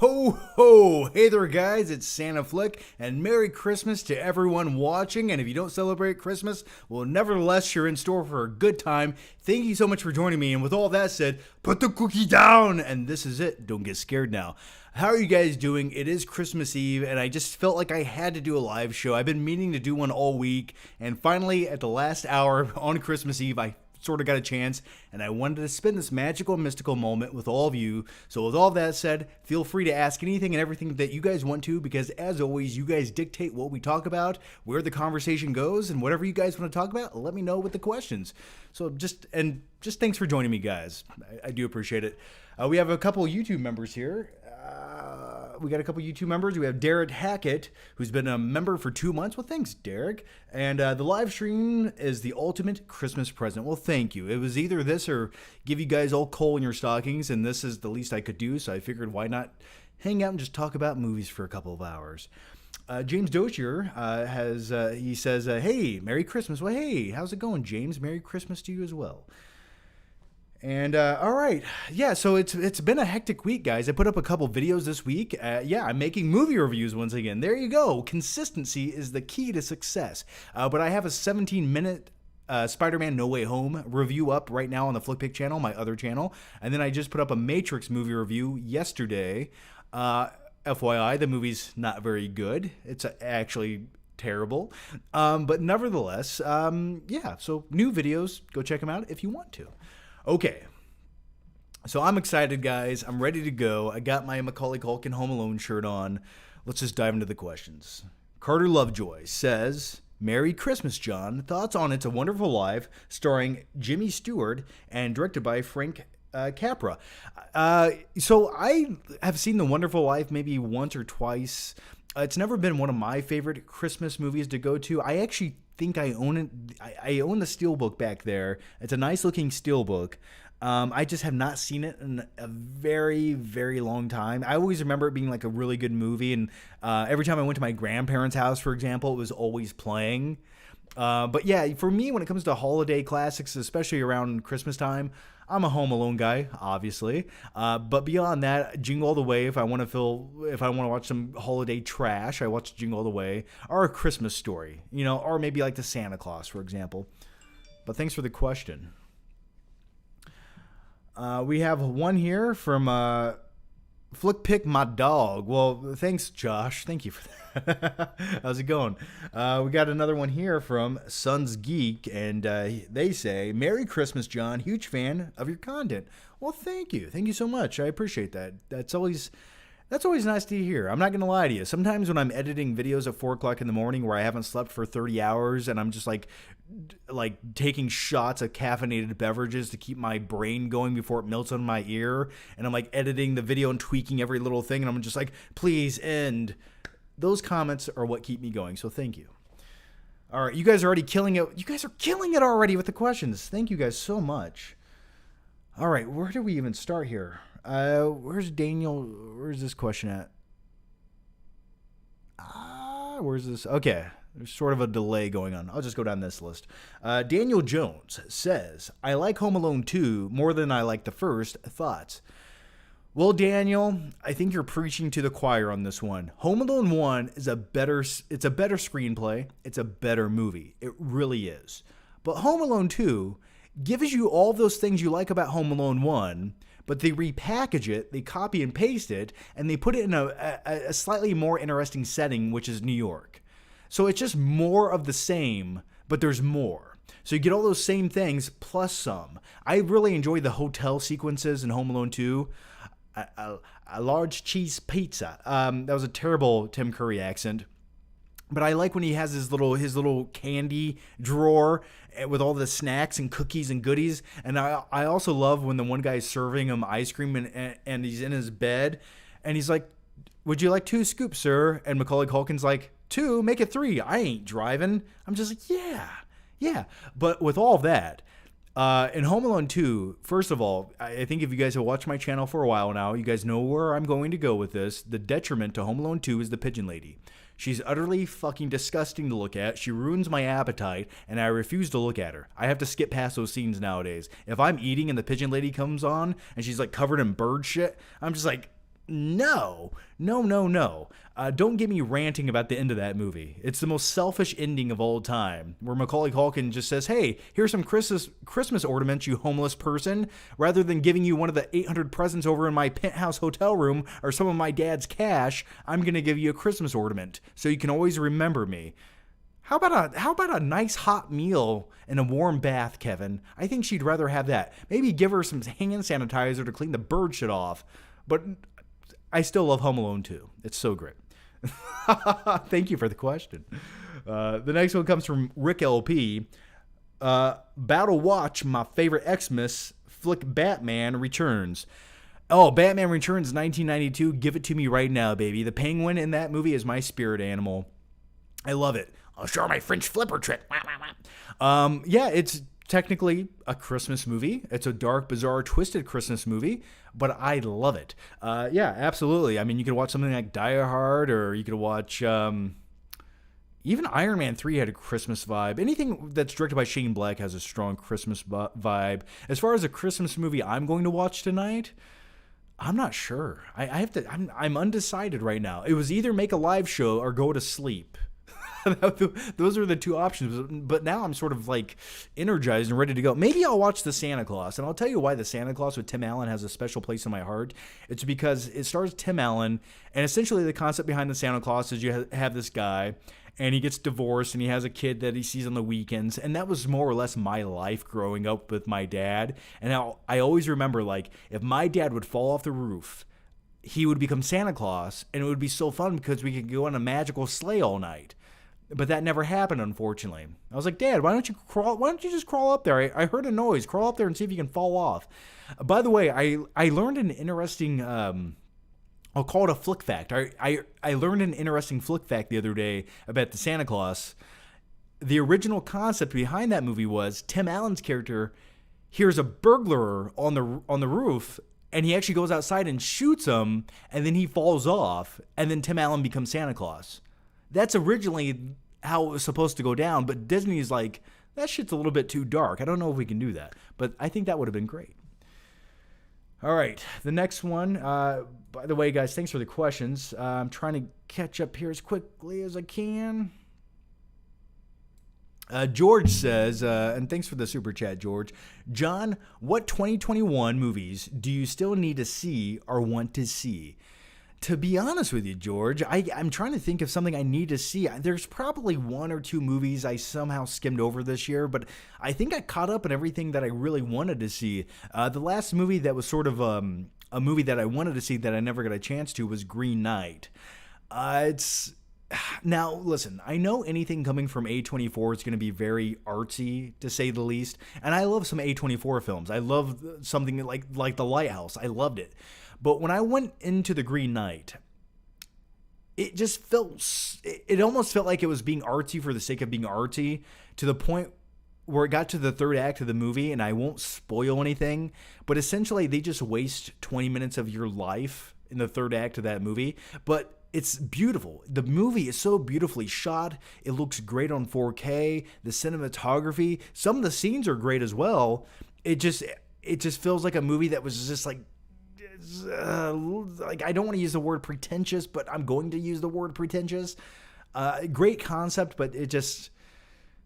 Ho ho! Hey there, guys, it's Santa Flick, and Merry Christmas to everyone watching. And if you don't celebrate Christmas, well, nevertheless, you're in store for a good time. Thank you so much for joining me. And with all that said, put the cookie down! And this is it. Don't get scared now. How are you guys doing? It is Christmas Eve, and I just felt like I had to do a live show. I've been meaning to do one all week, and finally, at the last hour on Christmas Eve, I sort of got a chance, and I wanted to spend this magical, mystical moment with all of you. So with all that said, feel free to ask anything and everything that you guys want to, because as always, you guys dictate what we talk about, where the conversation goes, and whatever you guys want to talk about, let me know with the questions. So just thanks for joining me, guys. I do appreciate it. We have a couple YouTube members here. We got a couple YouTube members. We have Derek Hackett, who's been a member for 2 months. Well, thanks, Derek. And the live stream is the ultimate Christmas present. Well, thank you. It was either this or give you guys all coal in your stockings, and this is the least I could do, so I figured why not hang out and just talk about movies for a couple of hours. James Dozier he says, hey, Merry Christmas. Well, hey, how's it going, James? Merry Christmas to you as well. And, all right. Yeah, so it's been a hectic week, guys. I put up a couple videos this week. I'm making movie reviews once again. There you go. Consistency is the key to success. But I have a 17-minute Spider-Man No Way Home review up right now on the Flickpick channel, my other channel. And then I just put up a Matrix movie review yesterday. FYI, the movie's not very good. It's actually terrible. But nevertheless, so new videos. Go check them out if you want to. Okay, so I'm excited, guys. I'm ready to go. I got my Macaulay Culkin Home Alone shirt on. Let's just dive into the questions. Carter Lovejoy says, Merry Christmas, John. Thoughts on It's a Wonderful Life, starring Jimmy Stewart and directed by Frank Capra. So I have seen The Wonderful Life maybe once or twice. It's never been one of my favorite Christmas movies to go to. I actually think I own it. I own the steelbook back there. It's a nice looking steelbook. I just have not seen it in a very, very long time. I always remember it being like a really good movie, and every time I went to my grandparents' house, for example, it was always playing. But yeah, for me, when it comes to holiday classics, especially around Christmas time, I'm a Home Alone guy, obviously. But beyond that, Jingle All the Way. If I want to watch some holiday trash, I watch Jingle All the Way, or A Christmas Story, or maybe like the Santa Claus, for example. But thanks for the question. We have one here from Flickpick My Dog. Well, thanks, Josh. Thank you for that. How's it going? We got another one here from Sons Geek, and they say, Merry Christmas, John. Huge fan of your content. Well, thank you. Thank you so much. I appreciate that. That's always nice to hear. I'm not going to lie to you. Sometimes when I'm editing videos at 4 o'clock in the morning where I haven't slept for 30 hours and I'm just like taking shots of caffeinated beverages to keep my brain going before it melts on my ear, and I'm like editing the video and tweaking every little thing, and I'm just like, please end. Those comments are what keep me going, so thank you. All right, you guys are already killing it. You guys are killing it already with the questions. Thank you guys so much. All right, where do we even start here? Where's Daniel? Where's this question at? Where's this? Okay, there's sort of a delay going on. I'll just go down this list. Daniel Jones says, I like Home Alone 2 more than I like the first. Thoughts? Well, Daniel, I think you're preaching to the choir on this one. Home Alone 1 is a better screenplay. It's a better movie. It really is. But Home Alone 2 gives you all those things you like about Home Alone 1, but they repackage it, they copy and paste it, and they put it in a slightly more interesting setting, which is New York. So it's just more of the same, but there's more. So you get all those same things plus some. I really enjoy the hotel sequences in Home Alone 2. A large cheese pizza. That was a terrible Tim Curry accent. But I like when he has his little candy drawer with all the snacks and cookies and goodies. And I also love when the one guy is serving him ice cream and he's in his bed and he's like, would you like 2 scoops, sir? And Macaulay Culkin's like, 2? Make it 3. I ain't driving. I'm just like, yeah. But with all that, in Home Alone 2, first of all, I think if you guys have watched my channel for a while now, you guys know where I'm going to go with this. The detriment to Home Alone 2 is the pigeon lady. She's utterly fucking disgusting to look at. She ruins my appetite, and I refuse to look at her. I have to skip past those scenes nowadays. If I'm eating and the pigeon lady comes on, and she's like covered in bird shit, I'm just like, No, no, no, no. Don't get me ranting about the end of that movie. It's the most selfish ending of all time, where Macaulay Culkin just says, "Hey, here's some Christmas ornaments, you homeless person. Rather than giving you one of the 800 presents over in my penthouse hotel room or some of my dad's cash, I'm gonna give you a Christmas ornament so you can always remember me." How about a nice hot meal and a warm bath, Kevin? I think she'd rather have that. Maybe give her some hand sanitizer to clean the bird shit off. But I still love Home Alone 2. It's so great. Thank you for the question. The next one comes from Rick LP. About to watch my favorite Xmas flick, Batman Returns. Oh, Batman Returns 1992. Give it to me right now, baby. The penguin in that movie is my spirit animal. I love it. I'll show my French flipper trick. Yeah, it's technically a Christmas movie. It's a dark, bizarre, twisted Christmas movie, but I love it. Yeah, absolutely. I mean, you could watch something like Die Hard, or you could watch even Iron Man 3 had a Christmas vibe. Anything that's directed by Shane Black has a strong Christmas vibe. As far as a Christmas movie I'm going to watch tonight, I'm not sure. I'm undecided right now. It was either make a live show or go to sleep. Those are the two options, but now I'm sort of like energized and ready to go. Maybe I'll watch the Santa Claus, and I'll tell you why the Santa Claus with Tim Allen has a special place in my heart. It's because it stars Tim Allen, and essentially the concept behind the Santa Claus is you have this guy, and he gets divorced, and he has a kid that he sees on the weekends, and that was more or less my life growing up with my dad. And I always remember, like, if my dad would fall off the roof, he would become Santa Claus, and it would be so fun because we could go on a magical sleigh all night. But that never happened, unfortunately. I was like, Dad, why don't you just crawl up there? I heard a noise. Crawl up there and see if you can fall off. By the way, I learned an interesting, I'll call it a flick fact. I learned an interesting flick fact the other day about the Santa Claus. The original concept behind that movie was Tim Allen's character hears a burglar on the roof, and he actually goes outside and shoots him, and then he falls off, and then Tim Allen becomes Santa Claus. That's originally how it was supposed to go down, but Disney's like, that shit's a little bit too dark. I don't know if we can do that, but I think that would have been great. All right, the next one. By the way, guys, thanks for the questions. I'm trying to catch up here as quickly as I can. George says, and thanks for the super chat, George. John, what 2021 movies do you still need to see or want to see? To be honest with you, George, I'm trying to think of something I need to see. There's probably one or two movies I somehow skimmed over this year, but I think I caught up on everything that I really wanted to see. The last movie that was sort of a movie that I wanted to see that I never got a chance to was Green Knight. Now, listen, I know anything coming from A24 is going to be very artsy, to say the least, and I love some A24 films. I love something like The Lighthouse. I loved it. But when I went into The Green Knight, it just it almost felt like it was being artsy for the sake of being artsy, to the point where it got to the third act of the movie, and I won't spoil anything, but essentially they just waste 20 minutes of your life in the third act of that movie. But it's beautiful. The movie is so beautifully shot. It looks great on 4K. The cinematography, some of the scenes are great as well. It just feels like a movie that was just like I don't want to use the word pretentious, but I'm going to use the word pretentious. Great concept, but it just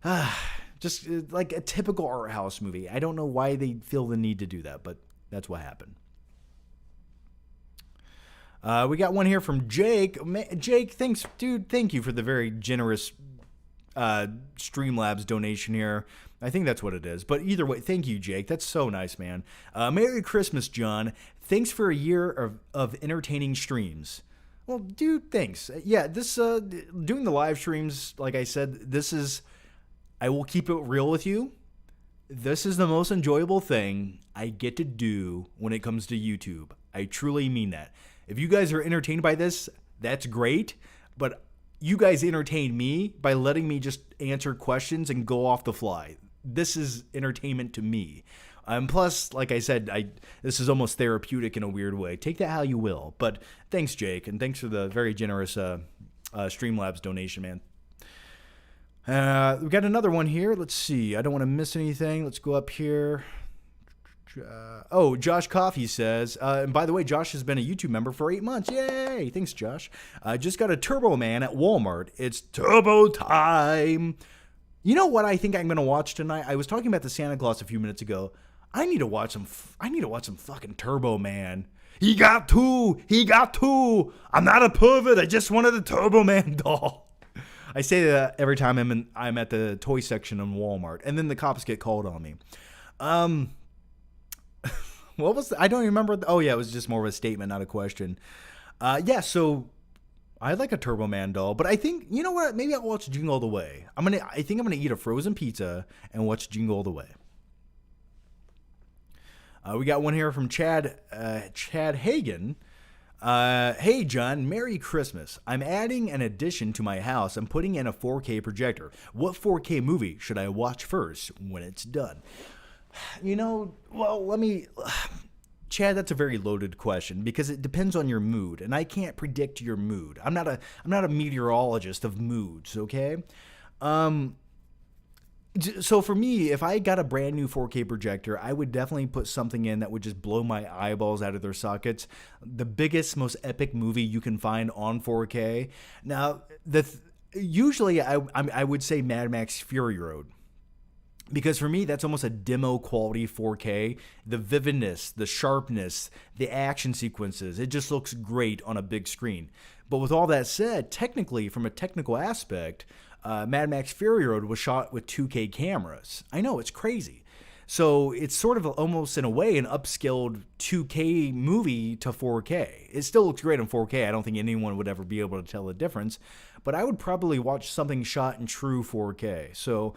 like a typical art house movie. I don't know why they feel the need to do that, but that's what happened. We got one here from Jake. Jake, thanks, dude. Thank you for the very generous Streamlabs donation here. I think that's what it is. But either way, thank you, Jake. That's so nice, man. Merry Christmas, John. Thanks for a year of entertaining streams. Well, dude, thanks. Yeah, this doing the live streams, like I said, I will keep it real with you. This is the most enjoyable thing I get to do when it comes to YouTube. I truly mean that. If you guys are entertained by this, that's great. But you guys entertain me by letting me just answer questions and go off the fly. This is entertainment to me. Plus, like I said, this is almost therapeutic in a weird way. Take that how you will. But thanks, Jake, and thanks for the very generous Streamlabs donation, man. We got another one here. Let's see. I don't want to miss anything. Let's go up here. Josh Coffey says, and by the way, Josh has been a YouTube member for 8 months. Yay! Thanks, Josh. Just got a Turbo Man at Walmart. It's turbo time. You know what I think I'm gonna watch tonight? I was talking about the Santa Claus a few minutes ago. I need to watch some fucking Turbo Man. He got two. I'm not a pervert. I just wanted a Turbo Man doll. I say that every time I'm at the toy section in Walmart, and then the cops get called on me. What was I don't even remember. Oh yeah, it was just more of a statement, not a question. So I'd like a Turbo Man doll, but I think, you know what? Maybe I'll watch Jingle All the Way. I think I'm gonna eat a frozen pizza and watch Jingle All the Way. We got one here from Chad Hagen. Hey, John, Merry Christmas. I'm adding an addition to my house. I'm putting in a 4K projector. What 4K movie should I watch first when it's done? Chad, that's a very loaded question because it depends on your mood, and I can't predict your mood. I'm not a meteorologist of moods, okay? So for me, if I got a brand new 4K projector, I would definitely put something in that would just blow my eyeballs out of their sockets. The biggest, most epic movie you can find on 4K. Now, usually I would say Mad Max Fury Road. Because for me, that's almost a demo quality 4K. The vividness, the sharpness, the action sequences, it just looks great on a big screen. But with all that said, technically, from a technical aspect, Mad Max Fury Road was shot with 2K cameras. I know, it's crazy. So it's sort of almost in a way an upscaled 2K movie to 4K. It still looks great on 4K. I don't think anyone would ever be able to tell the difference. But I would probably watch something shot in true 4K. So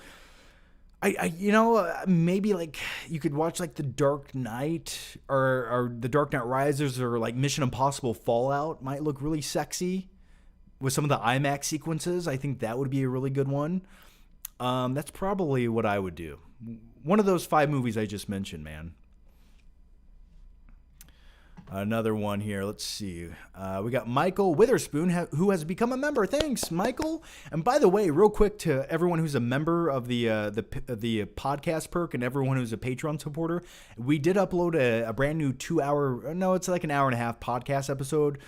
maybe like you could watch like The Dark Knight or The Dark Knight Rises or like Mission Impossible Fallout might look really sexy with some of the IMAX sequences. I think that would be a really good one. That's probably what I would do. One of those 5 movies I just mentioned, man. Another one here. Let's see. We got Michael Witherspoon, who has become a member. Thanks, Michael. And by the way, real quick to everyone who's a member of the podcast perk and everyone who's a Patreon supporter, we did upload a brand new 2-hour. No, it's like an hour and a half podcast episode.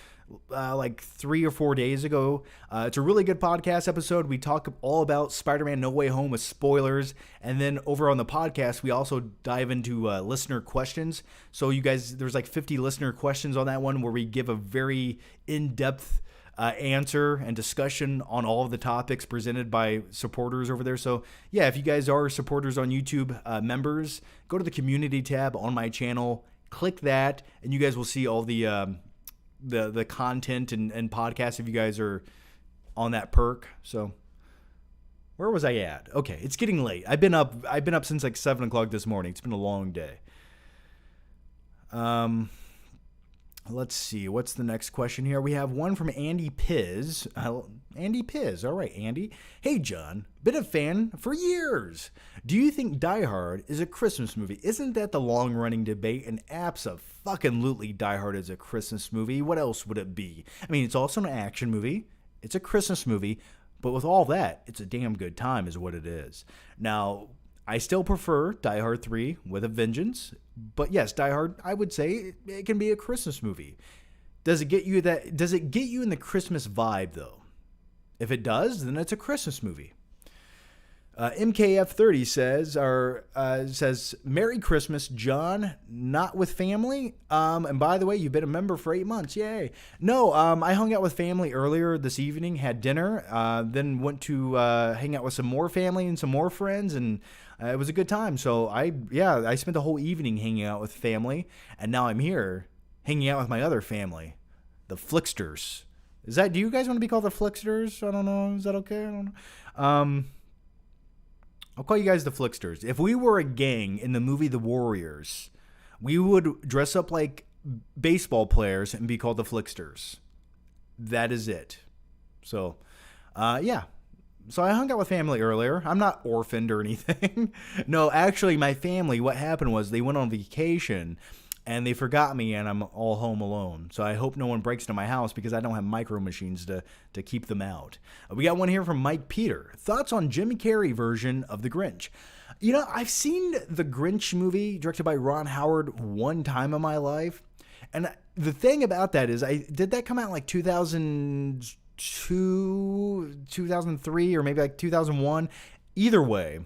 Like 3 or 4 days ago. It's a really good podcast episode. We talk all about Spider-Man No Way Home with spoilers. And then over on the podcast, we also dive into listener questions. So you guys, there's like 50 listener questions on that one where we give a very in-depth answer and discussion on all of the topics presented by supporters over there. So yeah, if you guys are supporters on YouTube, members, go to the community tab on my channel, click that, and you guys will see all the content and podcasts if you guys are on that perk. So where was I at? Okay, it's getting late. I've been up since like 7 o'clock this morning. It's been a long day. Let's see. What's the next question here? We have one from Andy Piz. Andy Piz. All right, Andy. Hey, John. Been a fan for years. Do you think Die Hard is a Christmas movie? Isn't that the long-running debate? And abso-fucking-lutely Die Hard is a Christmas movie. What else would it be? I mean, it's also an action movie. It's a Christmas movie. But with all that, it's a damn good time is what it is. Now, I still prefer Die Hard 3 with a vengeance. But yes, Die Hard, I would say it can be a Christmas movie. Does it get you in the Christmas vibe though? If it does, then it's a Christmas movie. MKF30 says, Merry Christmas, John, not with family. And by the way, you've been a member for 8 months. Yay. No, I hung out with family earlier this evening, had dinner, then went to hang out with some more family and some more friends, and it was a good time. So I spent the whole evening hanging out with family, and now I'm here hanging out with my other family, the Flicksters. Do you guys want to be called the Flicksters? I don't know. Is that okay? I don't know. I'll call you guys the Flicksters. If we were a gang in the movie The Warriors, we would dress up like baseball players and be called the Flicksters. That is it. So, yeah. So I hung out with family earlier. I'm not orphaned or anything. No, actually, my family, what happened was they went on vacation and they forgot me, and I'm all home alone. So I hope no one breaks into my house because I don't have micro machines to keep them out. We got one here from Mike Peter. Thoughts on Jim Carrey version of The Grinch? You know, I've seen the Grinch movie directed by Ron Howard one time in my life. And the thing about that is, did that come out in like 2002, 2003, or maybe like 2001? Either way,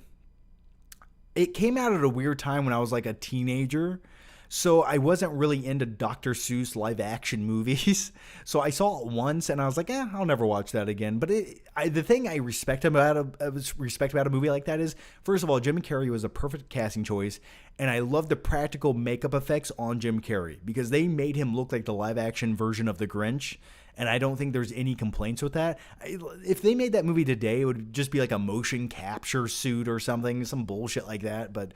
it came out at a weird time when I was like a teenager. So I wasn't really into Dr. Seuss live action movies. So I saw it once and I was like, I'll never watch that again. But the thing I respect about a movie like that is, first of all, Jim Carrey was a perfect casting choice. And I love the practical makeup effects on Jim Carrey because they made him look like the live action version of the Grinch. And I don't think there's any complaints with that. If they made that movie today, it would just be like a motion capture suit or something, some bullshit like that. But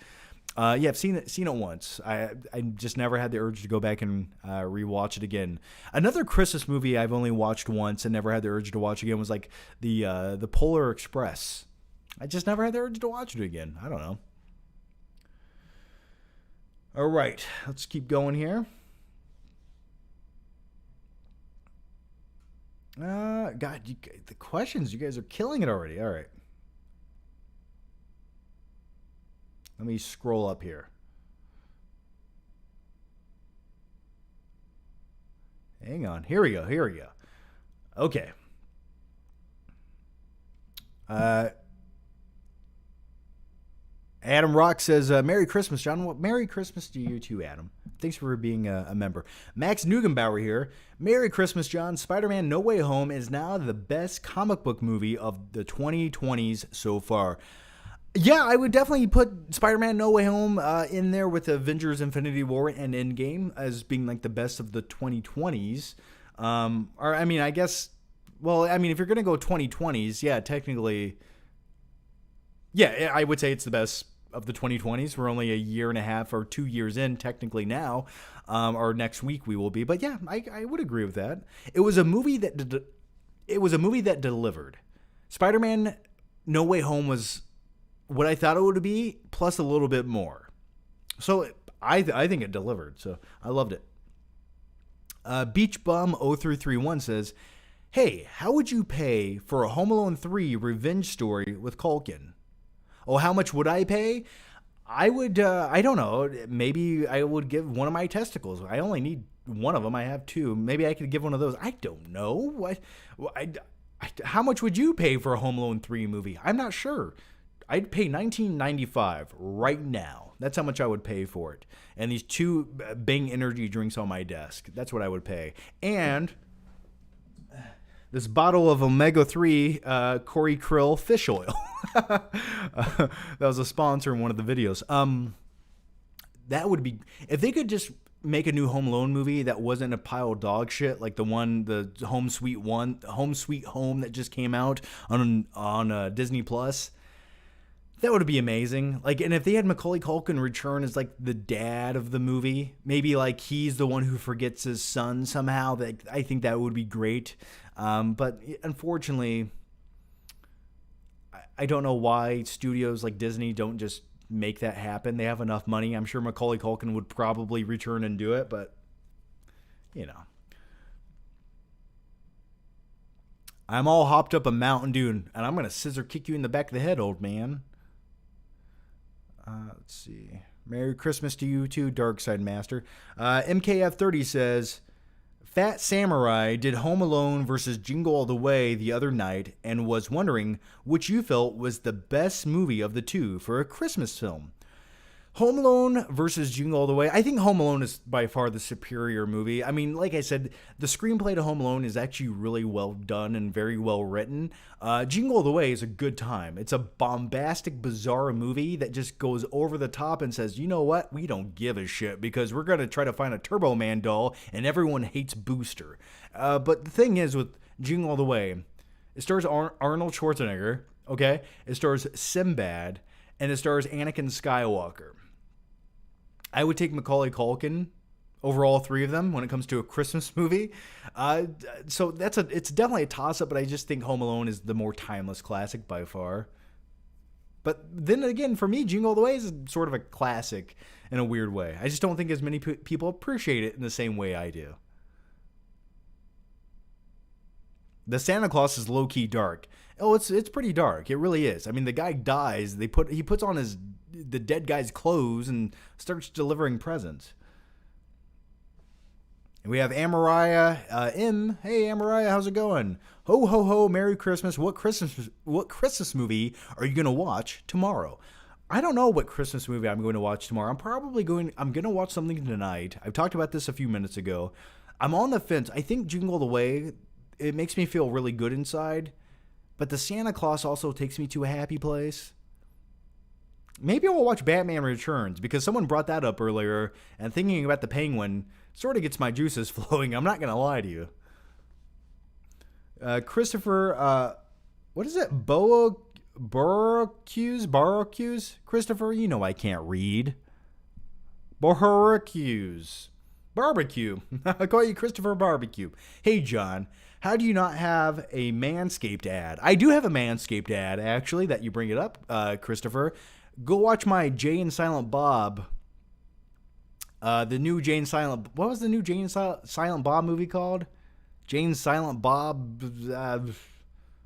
yeah, I've seen it once. I just never had the urge to go back and rewatch it again. Another Christmas movie I've only watched once and never had the urge to watch again was like the Polar Express. I just never had the urge to watch it again. I don't know. All right, let's keep going here. God, the questions, you guys are killing it already. All right. Let me scroll up here. Hang on. Here we go. Okay. Adam Rock says, Merry Christmas, John. Well, Merry Christmas to you too, Adam. Thanks for being a member. Max Neugenbauer here. Merry Christmas, John. Spider-Man No Way Home is now the best comic book movie of the 2020s so far. Yeah, I would definitely put Spider-Man No Way Home in there with Avengers Infinity War and Endgame as being like the best of the 2020s. Or, I mean, I guess, well, I mean, if you're going to go 2020s, yeah, technically, yeah, I would say it's the best of the 2020s. We're only a year and a half or 2 years in technically now, or next week we will be. But yeah, I would agree with that. It was a movie that delivered. Spider-Man No Way Home was what I thought it would be, plus a little bit more. So I think it delivered. So I loved it. Beach Bum 0331 says, "Hey, how would you pay for a Home Alone 3 revenge story with Culkin?" Oh, how much would I pay? I would, I don't know. Maybe I would give one of my testicles. I only need one of them. I have two. Maybe I could give one of those. I don't know. How much would you pay for a Home Alone 3 movie? I'm not sure. I'd pay $19.95 right now. That's how much I would pay for it. And these two Bang energy drinks on my desk. That's what I would pay. And this bottle of omega-3 Corey Krill fish oil. That was a sponsor in one of the videos. That would be, if they could just make a new Home Alone movie that wasn't a pile of dog shit like the Home Sweet Home that just came out on Disney Plus. That would be amazing. Like, and if they had Macaulay Culkin return as like the dad of the movie, maybe like he's the one who forgets his son somehow. That I think that would be great. But unfortunately, I don't know why studios like Disney don't just make that happen. They have enough money. I'm sure Macaulay Culkin would probably return and do it, but you know. I'm all hopped up a Mountain Dew, and I'm going to scissor kick you in the back of the head, old man. Let's see. Merry Christmas to you too, Darkside Master. MKF30 says, Fat Samurai did Home Alone versus Jingle All the Way the other night and was wondering which you felt was the best movie of the two for a Christmas film. Home Alone versus Jingle All the Way. I think Home Alone is by far the superior movie. I mean, like I said, the screenplay to Home Alone is actually really well done and very well written. Jingle All the Way is a good time. It's a bombastic, bizarre movie that just goes over the top and says, you know what? We don't give a shit because we're going to try to find a Turbo Man doll and everyone hates Booster. But the thing is with Jingle All the Way, it stars Arnold Schwarzenegger, okay? It stars Sinbad, and it stars Anakin Skywalker. I would take Macaulay Culkin over all three of them when it comes to a Christmas movie. So it's definitely a toss-up, but I just think Home Alone is the more timeless classic by far. But then again, for me, Jingle All the Way is sort of a classic in a weird way. I just don't think as many people appreciate it in the same way I do. The Santa Claus is low-key dark. Oh, it's pretty dark. It really is. I mean, the guy dies. He puts on the dead guy's clothes and starts delivering presents. And we have Amariah M. Hey, Amariah, how's it going? Ho, ho, ho, Merry Christmas. What Christmas movie are you going to watch tomorrow? I don't know what Christmas movie I'm going to watch tomorrow. I'm going to watch something tonight. I've talked about this a few minutes ago. I'm on the fence. I think Jingle All the Way, it makes me feel really good inside. But the Santa Claus also takes me to a happy place. Maybe I'll watch Batman Returns, because someone brought that up earlier, and thinking about the Penguin sort of gets my juices flowing. I'm not going to lie to you. Christopher, what is it? Barocuse? Christopher, you know I can't read. Barocuse. Barbecue. I call you Christopher Barbecue. Hey, John, how do you not have a Manscaped ad? I do have a Manscaped ad, actually, that you bring it up, Christopher. Go watch my Jay and Silent Bob. The new Jay and Silent... What was the new Jay and Silent Bob movie called? Jay and Silent Bob...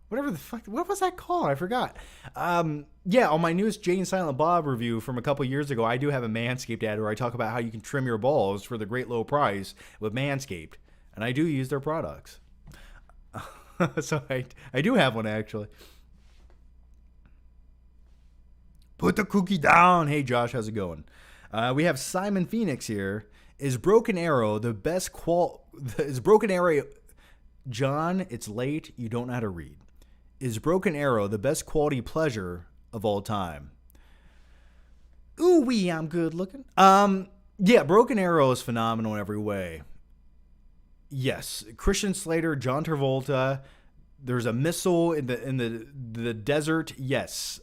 whatever the fuck... What was that called? I forgot. Yeah, on my newest Jay and Silent Bob review from a couple years ago, I do have a Manscaped ad where I talk about how you can trim your balls for the great low price with Manscaped. And I do use their products. So I do have one, actually. Put the cookie down. Hey, Josh, how's it going? We have Simon Phoenix here. Is Broken Arrow the best Is Broken Arrow... John, it's late. You don't know how to read. Is Broken Arrow the best quality pleasure of all time? Ooh wee, I'm good looking. Yeah, Broken Arrow is phenomenal in every way. Yes, Christian Slater, John Travolta. There's a missile in the desert. Yes,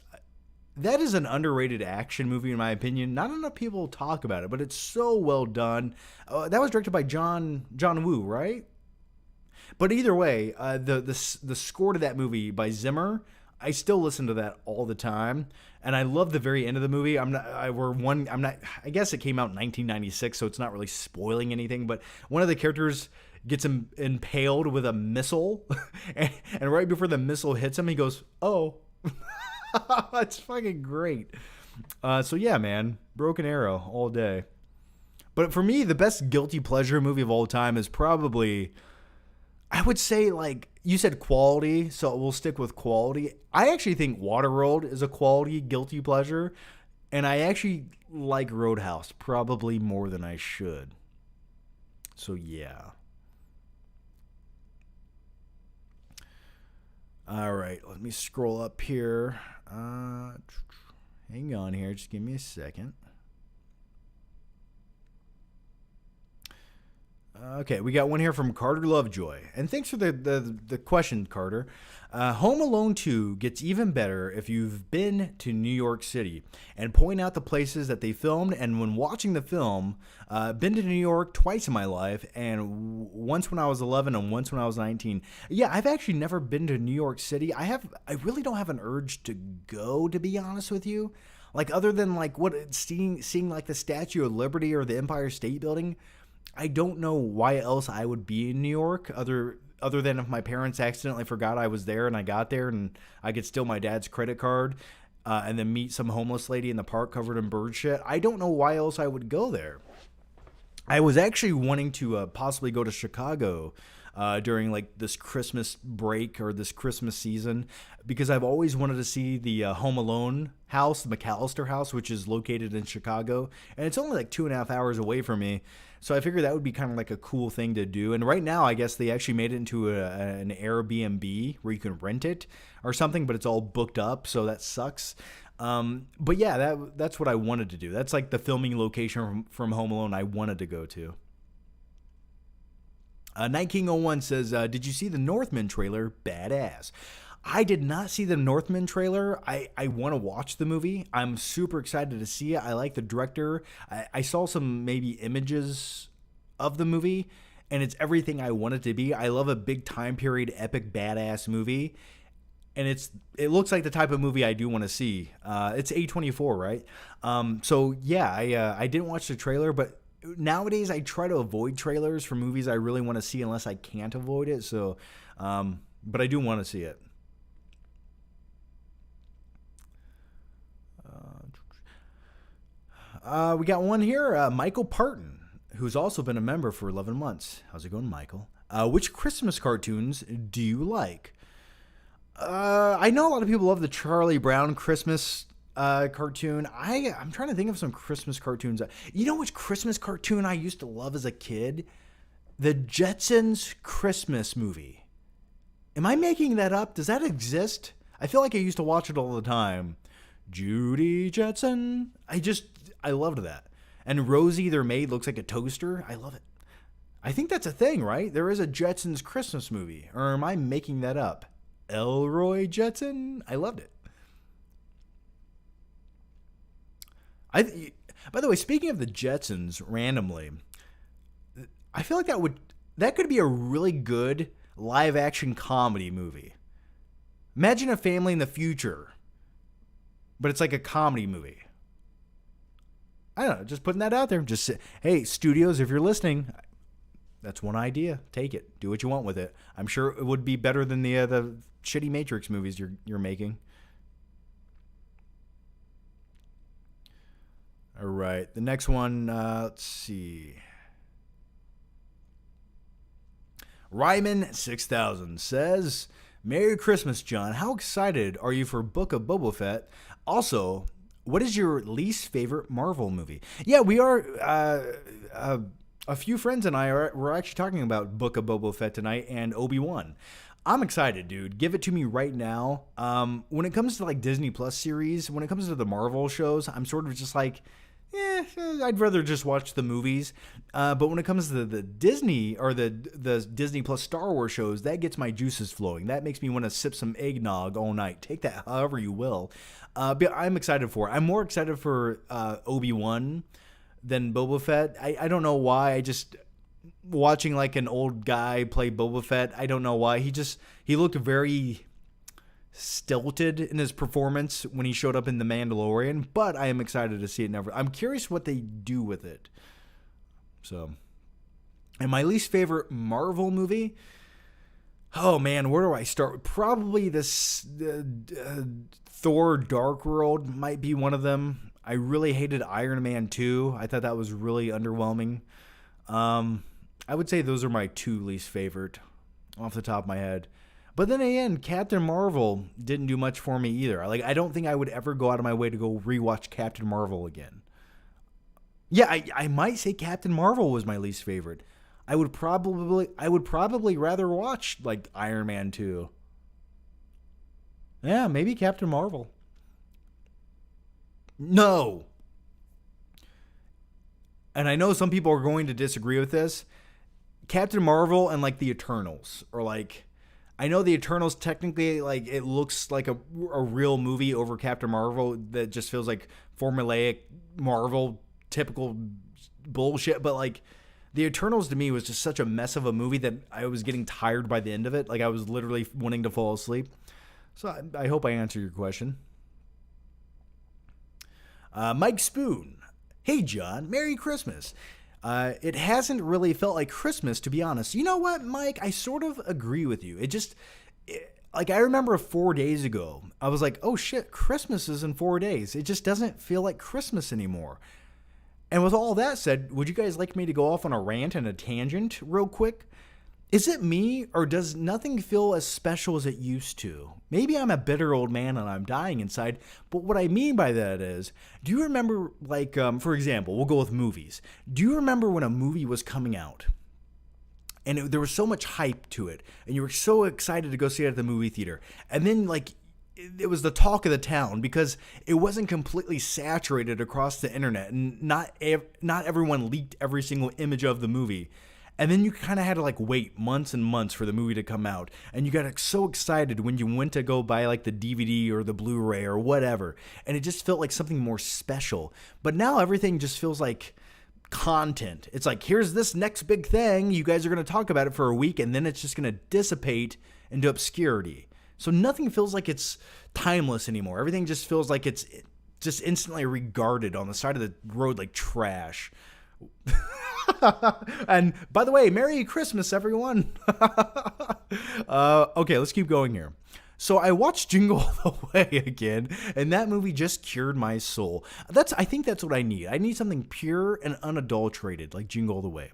that is an underrated action movie in my opinion. Not enough people talk about it, but it's so well done. That was directed by John Woo, right? But either way, the score to that movie by Zimmer, I still listen to that all the time, and I love the very end of the movie. I guess it came out in 1996, so it's not really spoiling anything. But one of the characters gets him impaled with a missile, and right before the missile hits him, he goes, "Oh." That's fucking great. So yeah, man, Broken Arrow all day. But for me, the best guilty pleasure movie of all time is probably, I would say, like, you said quality, so we'll stick with quality. I actually think Waterworld is a quality guilty pleasure, and I actually like Roadhouse probably more than I should. So yeah. All right, let me scroll up here. Hang on here, just give me a second. Okay, we got one here from Carter Lovejoy. And thanks for the question, Carter. Home Alone 2 gets even better if you've been to New York City and point out the places that they filmed. And when watching the film, been to New York twice in my life, and once when I was 11 and once when I was 19. Yeah, I've actually never been to New York City. I really don't have an urge to go, to be honest with you. Like, other than like seeing like the Statue of Liberty or the Empire State Building, I don't know why else I would be in New York other than if my parents accidentally forgot I was there and I got there and I could steal my dad's credit card and then meet some homeless lady in the park covered in bird shit. I don't know why else I would go there. I was actually wanting to possibly go to Chicago during like this Christmas break or this Christmas season, because I've always wanted to see the Home Alone house, the McAllister house, which is located in Chicago, and it's only like 2.5 hours away from me. So I figured that would be kind of like a cool thing to do. And right now, I guess they actually made it into an Airbnb where you can rent it or something, but it's all booked up, so that sucks. But yeah, that's what I wanted to do. That's like the filming location from Home Alone I wanted to go to. Night King 01 says, did you see the Northman trailer? Badass. I did not see the Northman trailer. I want to watch the movie. I'm super excited to see it. I like the director. I saw some maybe images of the movie, and it's everything I want it to be. I love a big time period, epic, badass movie. and it looks like the type of movie I do want to see. It's A24, right? So yeah, I didn't watch the trailer, but nowadays I try to avoid trailers for movies I really want to see unless I can't avoid it. So, but I do want to see it. We got one here, Michael Parton, who's also been a member for 11 months. How's it going, Michael? Which Christmas cartoons do you like? I know a lot of people love the Charlie Brown Christmas cartoon. I'm trying to think of some Christmas cartoons. You know which Christmas cartoon I used to love as a kid? The Jetsons Christmas movie. Am I making that up? Does that exist? I feel like I used to watch it all the time. Judy Jetson. I loved that. And Rosie, their maid, looks like a toaster. I love it. I think that's a thing, right? There is a Jetsons Christmas movie. Or am I making that up? Elroy Jetson? I loved it. By the way, speaking of the Jetsons, randomly, I feel like that could be a really good live action comedy movie. Imagine a family in the future, but it's like a comedy movie. I don't know, just putting that out there. Just say, hey, studios, if you're listening, that's one idea. Take it. Do what you want with it. I'm sure it would be better than the shitty Matrix movies you're making. All right, the next one, let's see. Ryman 6000 says, Merry Christmas, John. How excited are you for Book of Boba Fett? Also, what is your least favorite Marvel movie? Yeah, we are. A few friends and we're actually talking about Book of Boba Fett tonight and Obi-Wan. I'm excited, dude. Give it to me right now. When it comes to like Disney Plus series, when it comes to the Marvel shows, I'm sort of just like, I'd rather just watch the movies. But when it comes to the Disney or the Disney Plus Star Wars shows, that gets my juices flowing. That makes me want to sip some eggnog all night. Take that however you will. But I'm excited for it. I'm more excited for Obi-Wan than Boba Fett. I don't know why. I just watching like an old guy play Boba Fett. I don't know why. He looked very stilted in his performance when he showed up in The Mandalorian, but I am excited to see it. I'm curious what they do with it. So, and my least favorite Marvel movie. Oh man, where do I start? Probably this Thor: Dark World might be one of them. I really hated Iron Man 2. I thought that was really underwhelming. I would say those are my two least favorite off the top of my head. But then again, Captain Marvel didn't do much for me either. I don't think I would ever go out of my way to go rewatch Captain Marvel again. Yeah, I might say Captain Marvel was my least favorite. I would probably rather watch like Iron Man 2. Yeah, maybe Captain Marvel. No. And I know some people are going to disagree with this. Captain Marvel and like the Eternals, or like, I know the Eternals technically, like, it looks like a real movie over Captain Marvel that just feels like formulaic Marvel typical bullshit, but like the Eternals to me was just such a mess of a movie that I was getting tired by the end of it. Like I was literally wanting to fall asleep. So I hope I answered your question. Mike Spoon. Hey, John. Merry Christmas. It hasn't really felt like Christmas, to be honest. You know what, Mike? I sort of agree with you. Like, I remember 4 days ago, I was like, oh shit, Christmas is in 4 days. It just doesn't feel like Christmas anymore. And with all that said, would you guys like me to go off on a rant and a tangent real quick? Is it me, or does nothing feel as special as it used to? Maybe I'm a bitter old man and I'm dying inside, but what I mean by that is, do you remember, like, for example, we'll go with movies. Do you remember when a movie was coming out? And there was so much hype to it, and you were so excited to go see it at the movie theater. And then, like, it was the talk of the town because it wasn't completely saturated across the internet, and not everyone leaked every single image of the movie. And then you kind of had to like wait months and months for the movie to come out. And you got so excited when you went to go buy like the DVD or the Blu-ray or whatever. And it just felt like something more special. But now everything just feels like content. It's like, here's this next big thing. You guys are going to talk about it for a week and then it's just going to dissipate into obscurity. So nothing feels like it's timeless anymore. Everything just feels like it's just instantly regarded on the side of the road like trash. And by the way, Merry Christmas, everyone. Okay, let's keep going here. So I watched Jingle All the Way again, and that movie just cured my soul. I think that's what I need. I need something pure and unadulterated, like Jingle All the Way.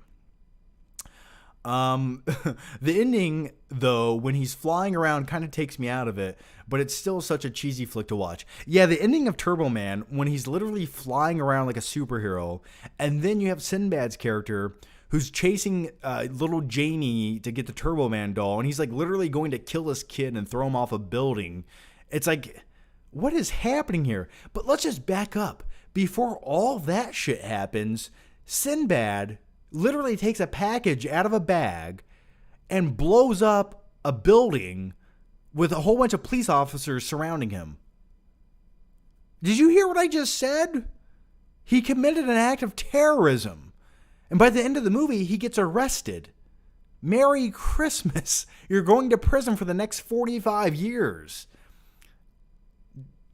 The ending, though, when he's flying around, kind of takes me out of it, but it's still such a cheesy flick to watch. Yeah, the ending of Turbo Man, when he's literally flying around like a superhero, and then you have Sinbad's character who's chasing little Janie to get the Turbo Man doll, and he's like literally going to kill this kid and throw him off a building. It's like, what is happening here? But let's just back up. Before all that shit happens, Sinbad literally takes a package out of a bag and blows up a building with a whole bunch of police officers surrounding him. Did you hear what I just said? He committed an act of terrorism. And by the end of the movie, he gets arrested. Merry Christmas. You're going to prison for the next 45 years.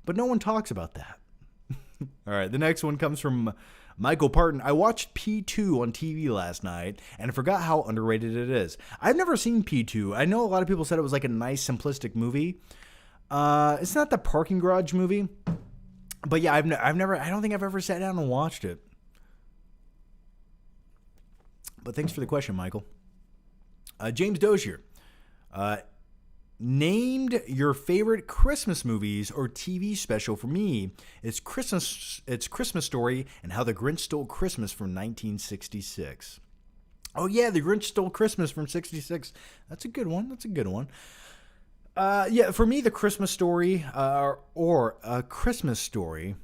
But no one talks about that. All right, the next one comes from Michael Parton. I watched P2 on TV last night and forgot how underrated it is. I've never seen P2. I know a lot of people said it was like a nice, simplistic movie. It's not the parking garage movie, but yeah, I've never. I don't think I've ever sat down and watched it. But thanks for the question, Michael. James Dozier. Named your favorite Christmas movies or TV special. For me, it's Christmas Story and How the Grinch Stole Christmas from 1966. Oh yeah, The Grinch Stole Christmas from 66. That's a good one. Yeah, for me, The Christmas Story or A Christmas Story,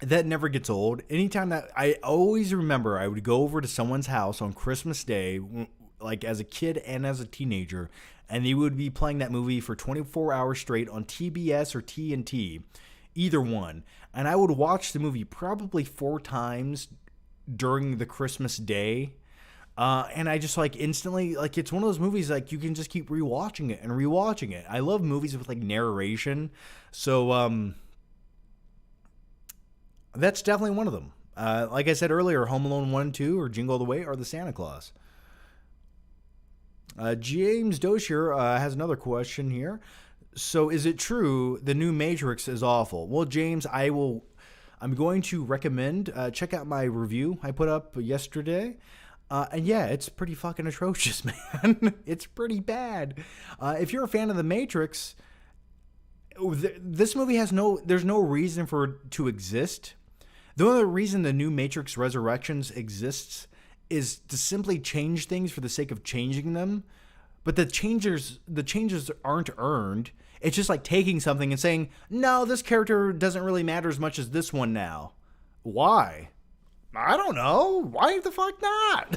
that never gets old. Anytime that I always remember, I would go over to someone's house on Christmas Day, like as a kid and as a teenager, and they would be playing that movie for 24 hours straight on TBS or TNT, either one. And I would watch the movie probably 4 times during the Christmas day. And I just like instantly, like it's one of those movies like you can just keep rewatching it and rewatching it. I love movies with like narration. So that's definitely one of them. Like I said earlier, Home Alone 1 and 2 or Jingle All the Way or The Santa Claus. James Dozier has another question here. So is it true the new Matrix is awful? Well, James, I'm going to recommend, check out my review I put up yesterday. And yeah, it's pretty fucking atrocious, man. It's pretty bad. If you're a fan of the Matrix, this movie there's no reason for it to exist. The only reason the new Matrix Resurrections exists is to simply change things for the sake of changing them. But the changes aren't earned. It's just like taking something and saying, no, this character doesn't really matter as much as this one now. Why? I don't know. Why the fuck not?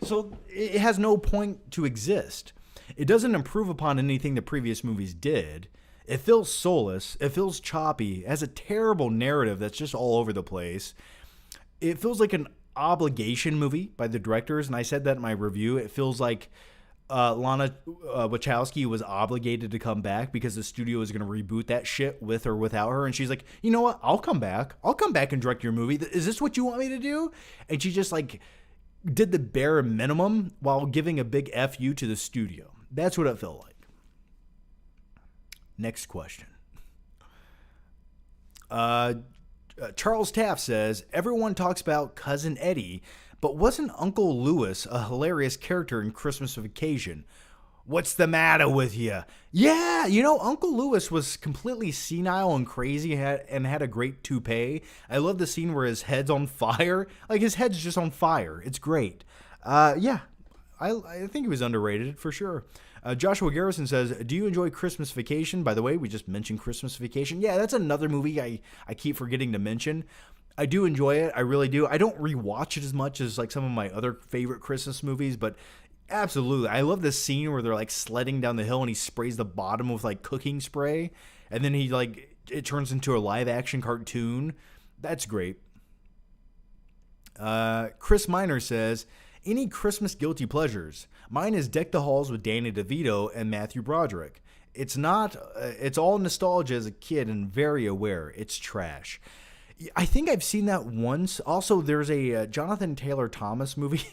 So it has no point to exist. It doesn't improve upon anything the previous movies did. It feels soulless. It feels choppy. It has a terrible narrative that's just all over the place. It feels like an obligation movie by the directors, and I said that in my review. It feels like Lana Wachowski was obligated to come back because the studio is going to reboot that shit with or without her, and she's like, you know what, I'll come back and direct your movie. Is this what you want me to do? And she just like did the bare minimum while giving a big FU to the studio. That's what it felt like. Next question. Charles Taft says, everyone talks about Cousin Eddie, but wasn't Uncle Lewis a hilarious character in Christmas Vacation? What's the matter with you? Yeah, Uncle Lewis was completely senile and crazy and had a great toupee. I love the scene where his head's on fire. Like, his head's just on fire. It's great. Yeah, I think he was underrated for sure. Joshua Garrison says, do you enjoy Christmas Vacation? By the way, we just mentioned Christmas Vacation. Yeah, that's another movie I keep forgetting to mention. I do enjoy it. I really do. I don't rewatch it as much as like some of my other favorite Christmas movies, but absolutely. I love this scene where they're like sledding down the hill and he sprays the bottom with like cooking spray, and then it turns into a live action cartoon. That's great. Chris Miner says, any Christmas guilty pleasures? Mine is Deck the Halls with Danny DeVito and Matthew Broderick. It's not. It's all nostalgia as a kid and very aware. It's trash. I think I've seen that once. Also, there's a Jonathan Taylor Thomas movie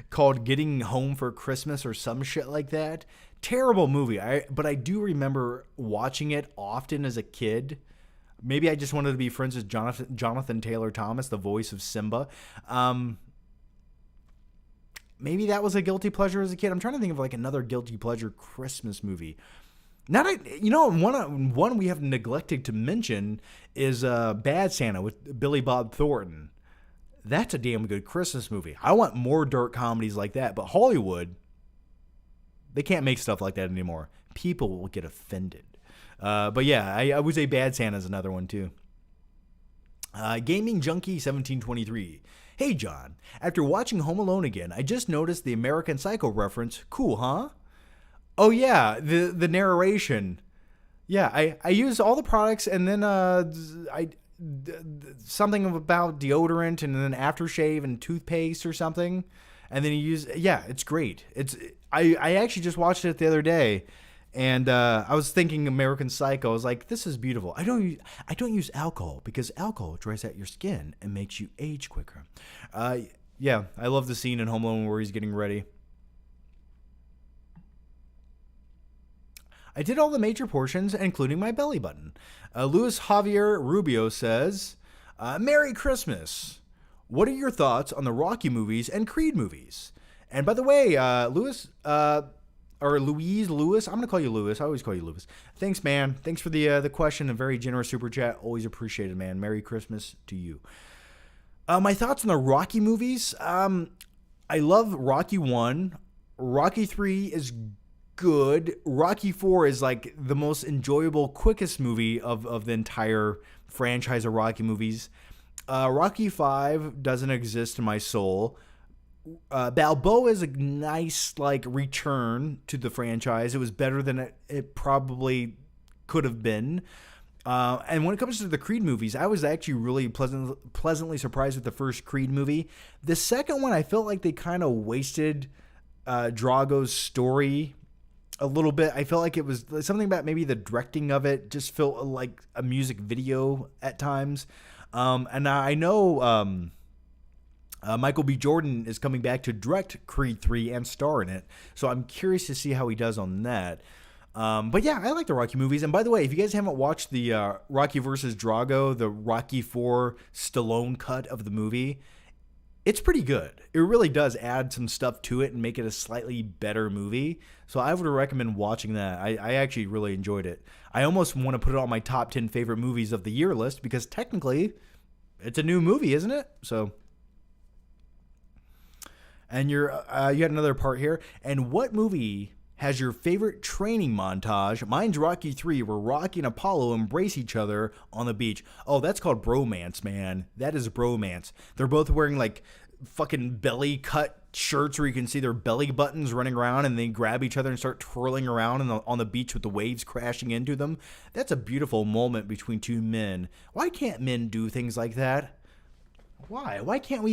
called Getting Home for Christmas or some shit like that. Terrible movie. But I do remember watching it often as a kid. Maybe I just wanted to be friends with Jonathan Taylor Thomas, the voice of Simba. Maybe that was a guilty pleasure as a kid. I'm trying to think of like another guilty pleasure Christmas movie. One we have neglected to mention is Bad Santa with Billy Bob Thornton. That's a damn good Christmas movie. I want more dark comedies like that, but Hollywood, they can't make stuff like that anymore. People will get offended. But yeah, I would say Bad Santa is another one too. Gaming Junkie 1723. Hey John, after watching Home Alone again, I just noticed the American Psycho reference. Cool, huh? Oh yeah, the narration. Yeah, I use all the products, and then something about deodorant and then aftershave and toothpaste or something, and then you use. Yeah, it's great. I actually just watched it the other day, and I was thinking American Psycho. I was like, this is beautiful. I don't use alcohol because alcohol dries out your skin and makes you age quicker. Yeah, I love the scene in Home Alone where he's getting ready. I did all the major portions, including my belly button. Luis Javier Rubio says, Merry Christmas. What are your thoughts on the Rocky movies and Creed movies? And by the way, Lewis, I'm going to call you Lewis. I always call you Lewis. Thanks, man. Thanks for the question. A very generous super chat. Always appreciated, man. Merry Christmas to you. My thoughts on the Rocky movies. I love Rocky 1. Rocky 3 is good. Rocky 4 is like the most enjoyable, quickest movie of the entire franchise of Rocky movies. Rocky 5 doesn't exist in my soul. Balboa is a nice like return to the franchise. It was better than it probably could have been. And when it comes to the Creed movies, I was actually really pleasantly surprised with the first Creed movie. The second one, I felt like they kind of wasted Drago's story a little bit. I felt like it was something about maybe the directing of it just felt like a music video at times. And I know Michael B. Jordan is coming back to direct Creed 3 and star in it. So I'm curious to see how he does on that. But yeah, I like the Rocky movies. And by the way, if you guys haven't watched the Rocky vs. Drago, the Rocky 4 Stallone cut of the movie, it's pretty good. It really does add some stuff to it and make it a slightly better movie. So I would recommend watching that. I actually really enjoyed it. I almost want to put it on my top 10 favorite movies of the year list because technically it's a new movie, isn't it? So, and you had another part here. And what movie has your favorite training montage? Mine's Rocky 3, where Rocky and Apollo embrace each other on the beach. Oh, that's called bromance, man. That is bromance. They're both wearing like fucking belly cut shirts where you can see their belly buttons running around, and they grab each other and start twirling around on the beach with the waves crashing into them. That's a beautiful moment between two men. Why can't men do things like that? Why? Why can't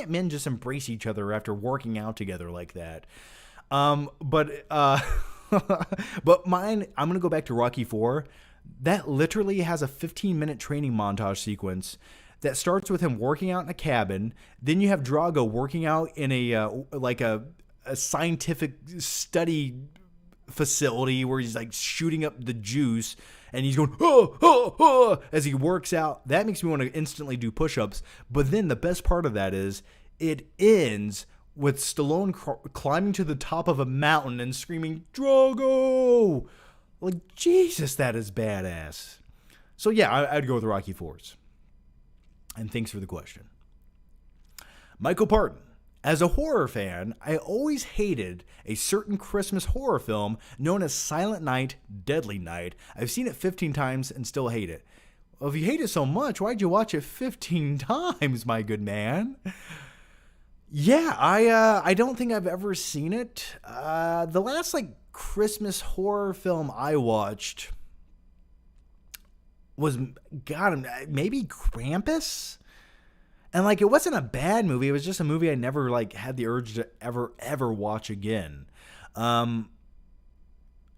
men just embrace each other after working out together like that? But mine, I'm going to go back to Rocky 4. That literally has a 15-minute training montage sequence that starts with him working out in a cabin. Then you have Drago working out in a scientific study facility where he's like shooting up the juice and he's going, oh, oh, oh, as he works out. That makes me want to instantly do push-ups. But then the best part of that is it ends with Stallone climbing to the top of a mountain and screaming, Drago! Like, Jesus, that is badass. So yeah, I'd go with Rocky 4s. And thanks for the question. Michael Parton. As a horror fan, I always hated a certain Christmas horror film known as Silent Night, Deadly Night. I've seen it 15 times and still hate it. Well, if you hate it so much, why'd you watch it 15 times, my good man? Yeah, I don't think I've ever seen it. The last Christmas horror film I watched was, God, maybe Krampus? And it wasn't a bad movie. It was just a movie I never had the urge to ever watch again.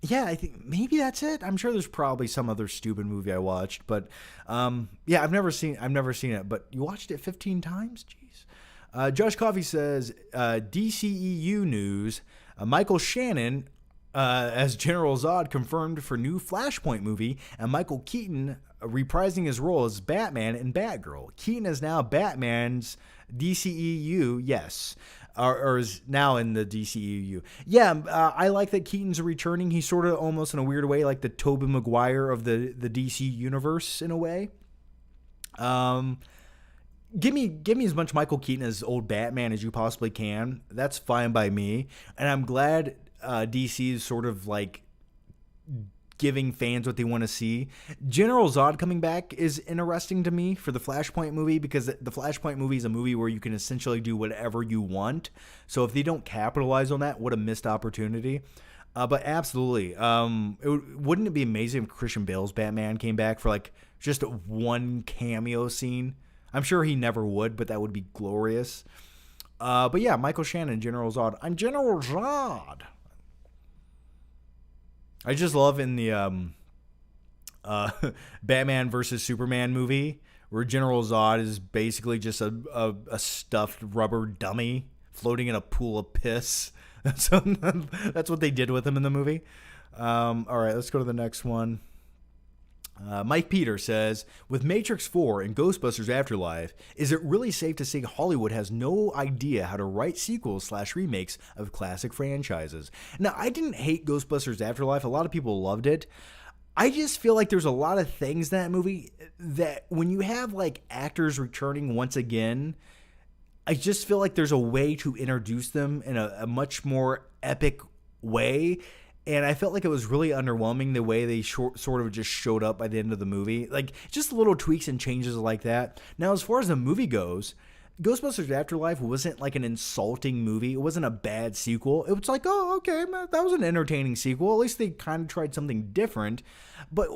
Yeah, I think maybe that's it. I'm sure there's probably some other stupid movie I watched, but yeah, I've never seen it. But you watched it 15 times, jeez. Josh Coffey says DCEU news: Michael Shannon as General Zod confirmed for new Flashpoint movie, and Michael Keaton reprising his role as Batman in Batgirl. Keaton is now Batman's DCEU, yes. Or is now in the DCEU. Yeah, I like that Keaton's returning. He's sort of almost in a weird way like the Tobey Maguire of the DC universe in a way. Give me as much Michael Keaton as old Batman as you possibly can. That's fine by me. And I'm glad DC is sort of like giving fans what they want to see. General Zod coming back is interesting to me for the Flashpoint movie, because the Flashpoint movie is a movie where you can essentially do whatever you want. So if they don't capitalize on that, what a missed opportunity. But absolutely, wouldn't it be amazing if Christian Bale's Batman came back for like just one cameo scene? I'm sure he never would, but that would be glorious. But yeah, Michael Shannon, General Zod. I'm General Zod. I just love in the Batman versus Superman movie where General Zod is basically just a stuffed rubber dummy floating in a pool of piss. So that's what they did with him in the movie. All right, let's go to the next one. Mike Peter says, with Matrix 4 and Ghostbusters Afterlife, is it really safe to say Hollywood has no idea how to write sequels/remakes of classic franchises? Now, I didn't hate Ghostbusters Afterlife. A lot of people loved it. I just feel like there's a lot of things in that movie that when you have like actors returning once again, I just feel like there's a way to introduce them in a much more epic way. And I felt like it was really underwhelming the way they sort of just showed up by the end of the movie. Like, just little tweaks and changes like that. Now, as far as the movie goes, Ghostbusters Afterlife wasn't like an insulting movie. It wasn't a bad sequel. It was like, oh, okay, that was an entertaining sequel. At least they kind of tried something different. But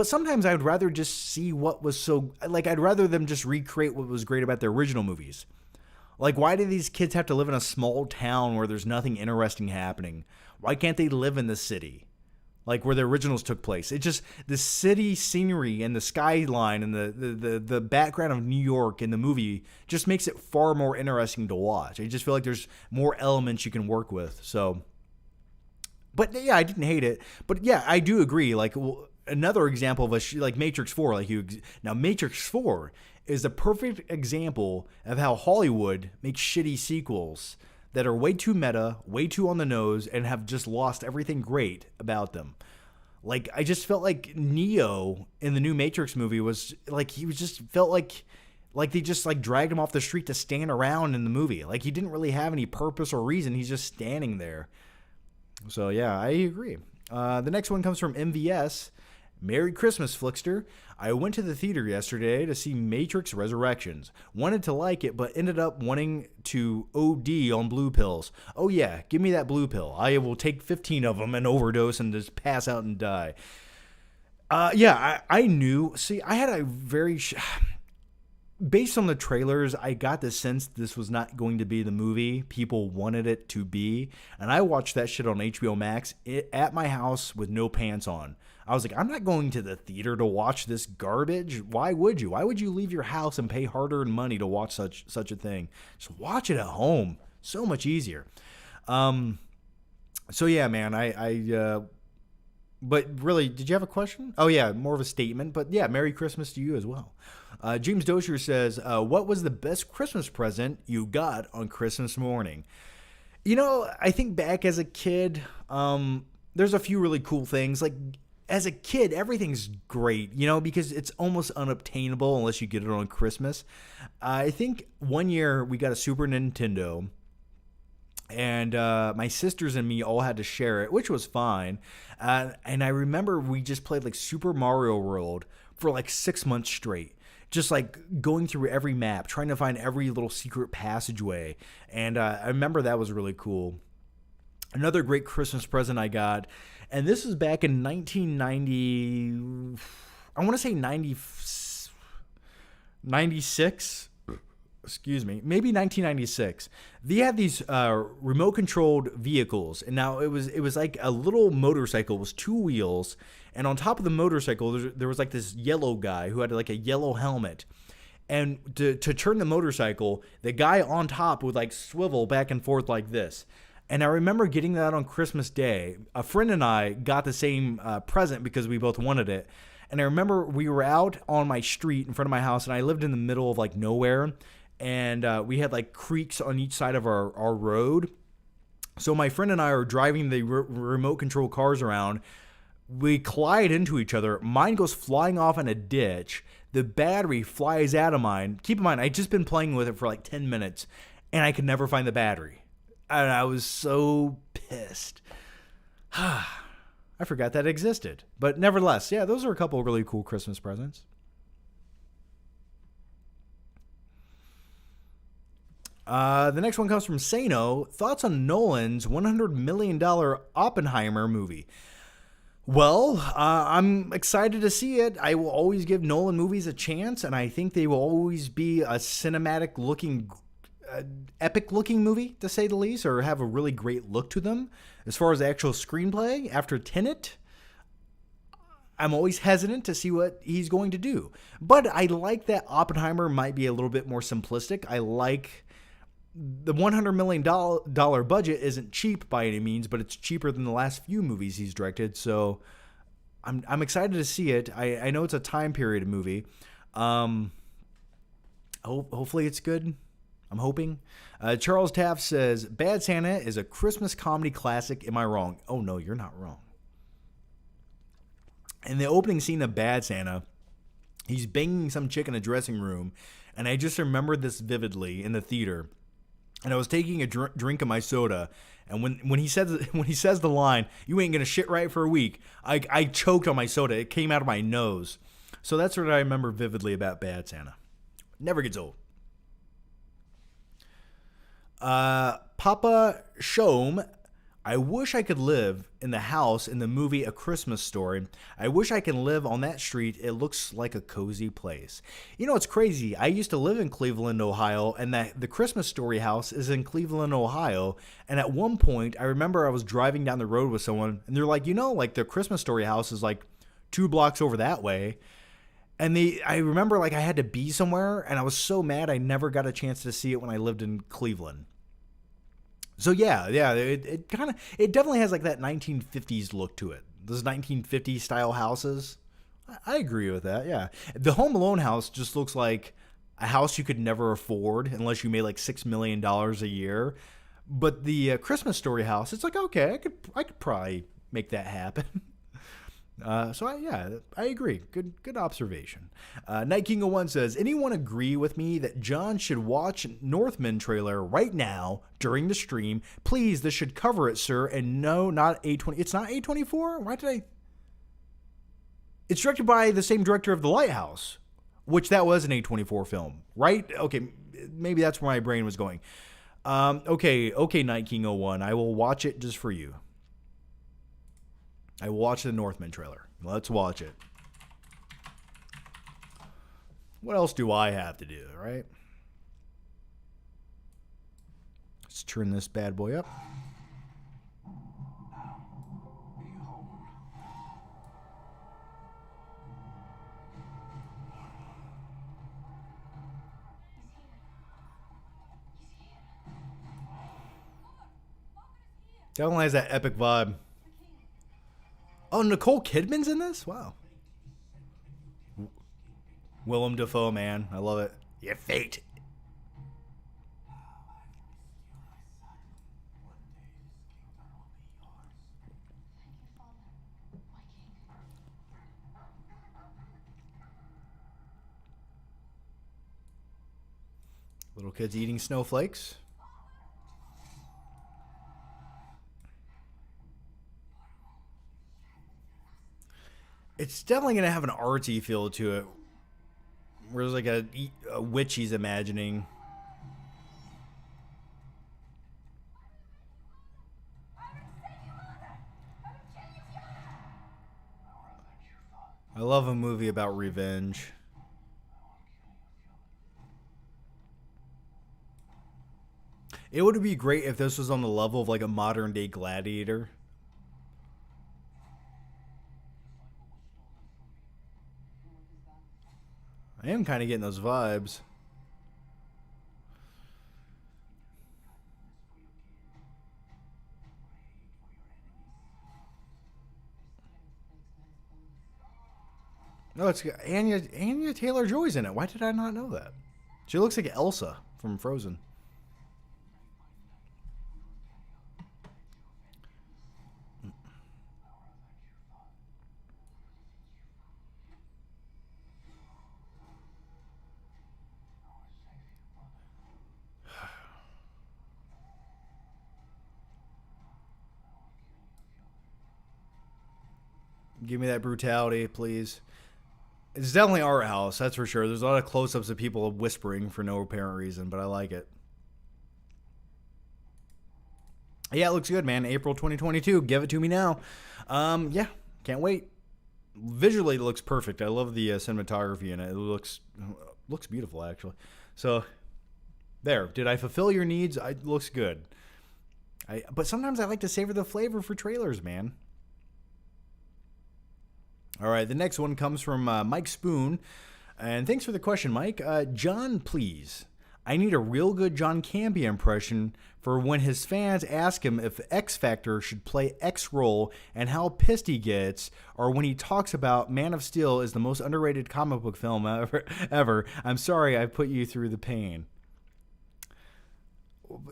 sometimes I would rather just see what was so... Like, I'd rather them just recreate what was great about the original movies. Like, why do these kids have to live in a small town where there's nothing interesting happening? Why can't they live in the city, like where the originals took place? It just, the city scenery and the skyline and the background of New York in the movie just makes it far more interesting to watch. I just feel like there's more elements you can work with. So, but yeah, I didn't hate it. But yeah, I do agree. Like, another example of like Matrix 4. Now Matrix 4 is a perfect example of how Hollywood makes shitty sequels that are way too meta, way too on the nose, and have just lost everything great about them. Like, I just felt like Neo in the new Matrix movie was like, he was just felt like they just like dragged him off the street to stand around in the movie. Like, he didn't really have any purpose or reason. He's just standing there. So yeah, I agree. The next one comes from MVS. Merry Christmas, Flickster. I went to the theater yesterday to see Matrix Resurrections. Wanted to like it, but ended up wanting to OD on blue pills. Oh yeah, give me that blue pill. I will take 15 of them and overdose and just pass out and die. Yeah, I knew. See, I had a very... Based on the trailers, I got the sense this was not going to be the movie people wanted it to be. And I watched that shit on HBO Max at my house with no pants on. I was like, I'm not going to the theater to watch this garbage. Why would you? Why would you leave your house and pay hard-earned money to watch such a thing? Just watch it at home. So much easier. So yeah, man, but really, did you have a question? Oh yeah, more of a statement. But yeah, Merry Christmas to you as well. James Dozier says, what was the best Christmas present you got on Christmas morning? You know, I think back as a kid, there's a few really cool things. Like, as a kid, everything's great, you know, because it's almost unobtainable unless you get it on Christmas. I think one year we got a Super Nintendo, and my sisters and me all had to share it, which was fine. And I remember we just played like Super Mario World for like 6 months straight. Just like going through every map, trying to find every little secret passageway. And I remember that was really cool. Another great Christmas present I got, and this was back in 1990, I want to say 96. excuse me, maybe 1996. They had these remote controlled vehicles, and now it was like a little motorcycle. It was two wheels, and on top of the motorcycle there was like this yellow guy who had like a yellow helmet. And to turn the motorcycle, the guy on top would like swivel back and forth like this. And I remember getting that on Christmas Day. A friend and I got the same present because we both wanted it. And I remember we were out on my street in front of my house, and I lived in the middle of like nowhere. And we had like creeks on each side of our road. So my friend and I are driving the remote control cars around. We collide into each other. Mine goes flying off in a ditch. The battery flies out of mine. Keep in mind, I'd just been playing with it for like 10 minutes, and I could never find the battery. And I was so pissed. I forgot that existed. But nevertheless, yeah, those are a couple of really cool Christmas presents. The next one comes from Sano. Thoughts on Nolan's $100 million Oppenheimer movie? Well, I'm excited to see it. I will always give Nolan movies a chance, and I think they will always be a cinematic-looking, epic-looking movie, to say the least, or have a really great look to them. As far as the actual screenplay, after Tenet, I'm always hesitant to see what he's going to do. But I like that Oppenheimer might be a little bit more simplistic. I like the $100 million budget isn't cheap by any means, but it's cheaper than the last few movies he's directed. So I'm excited to see it. I know it's a time period movie. Hopefully it's good. I'm hoping. Charles Taft says, Bad Santa is a Christmas comedy classic. Am I wrong? Oh, no, you're not wrong. In the opening scene of Bad Santa, he's banging some chick in a dressing room, and I just remembered this vividly in the theater. And I was taking a drink of my soda, and when he says the line, "You ain't gonna shit right for a week," I choked on my soda. It came out of my nose. So that's what I remember vividly about Bad Santa. Never gets old. Papa Shom, I wish I could live in the house in the movie A Christmas Story. I wish I could live on that street. It looks like a cozy place. You know, it's crazy. I used to live in Cleveland, Ohio, and the Christmas Story house is in Cleveland, Ohio. And at one point, I remember I was driving down the road with someone, and they're like, you know, like the Christmas Story house is like 2 blocks over that way. And I remember like I had to be somewhere, and I was so mad I never got a chance to see it when I lived in Cleveland. So yeah, it definitely has like that 1950s look to it. Those 1950s style houses. I agree with that. Yeah, the Home Alone house just looks like a house you could never afford unless you made like $6 million a year. But the Christmas Story house, it's like, okay, I could probably make that happen. I agree. Good observation. Night King of One says, anyone agree with me that John should watch Northman trailer right now during the stream? Please, this should cover it, sir. And no, not A20. It's not A24? Why did I? It's directed by the same director of The Lighthouse, which that was an A24 film, right? Okay, maybe that's where my brain was going. Okay, Night King 01. I will watch it just for you. I will watch the Northman trailer. Let's watch it. What else do I have to do, right? Let's turn this bad boy up. Definitely has that epic vibe. Oh, Nicole Kidman's in this? Wow. Willem Dafoe, man. I love it. Your fate. Little kids eating snowflakes. It's definitely going to have an artsy feel to it. Where there's like a witch he's imagining. I love a movie about revenge. It would be great if this was on the level of like a modern day Gladiator. I am kind of getting those vibes. No, it's Anya Taylor-Joy's in it. Why did I not know that? She looks like Elsa from Frozen. Give me that brutality, please. It's definitely art house, that's for sure. There's a lot of close-ups of people whispering for no apparent reason, but I like it. Yeah, it looks good, man. April 2022. Give it to me now. Yeah, can't wait. Visually, it looks perfect. I love the cinematography in it. It looks beautiful, actually. So, there. Did I fulfill your needs? It looks good. But sometimes I like to savor the flavor for trailers, man. All right, the next one comes from Mike Spoon. And thanks for the question, Mike. John, please. I need a real good John Campea impression for when his fans ask him if X Factor should play X role and how pissed he gets, or when he talks about Man of Steel is the most underrated comic book film ever. I'm sorry I put you through the pain.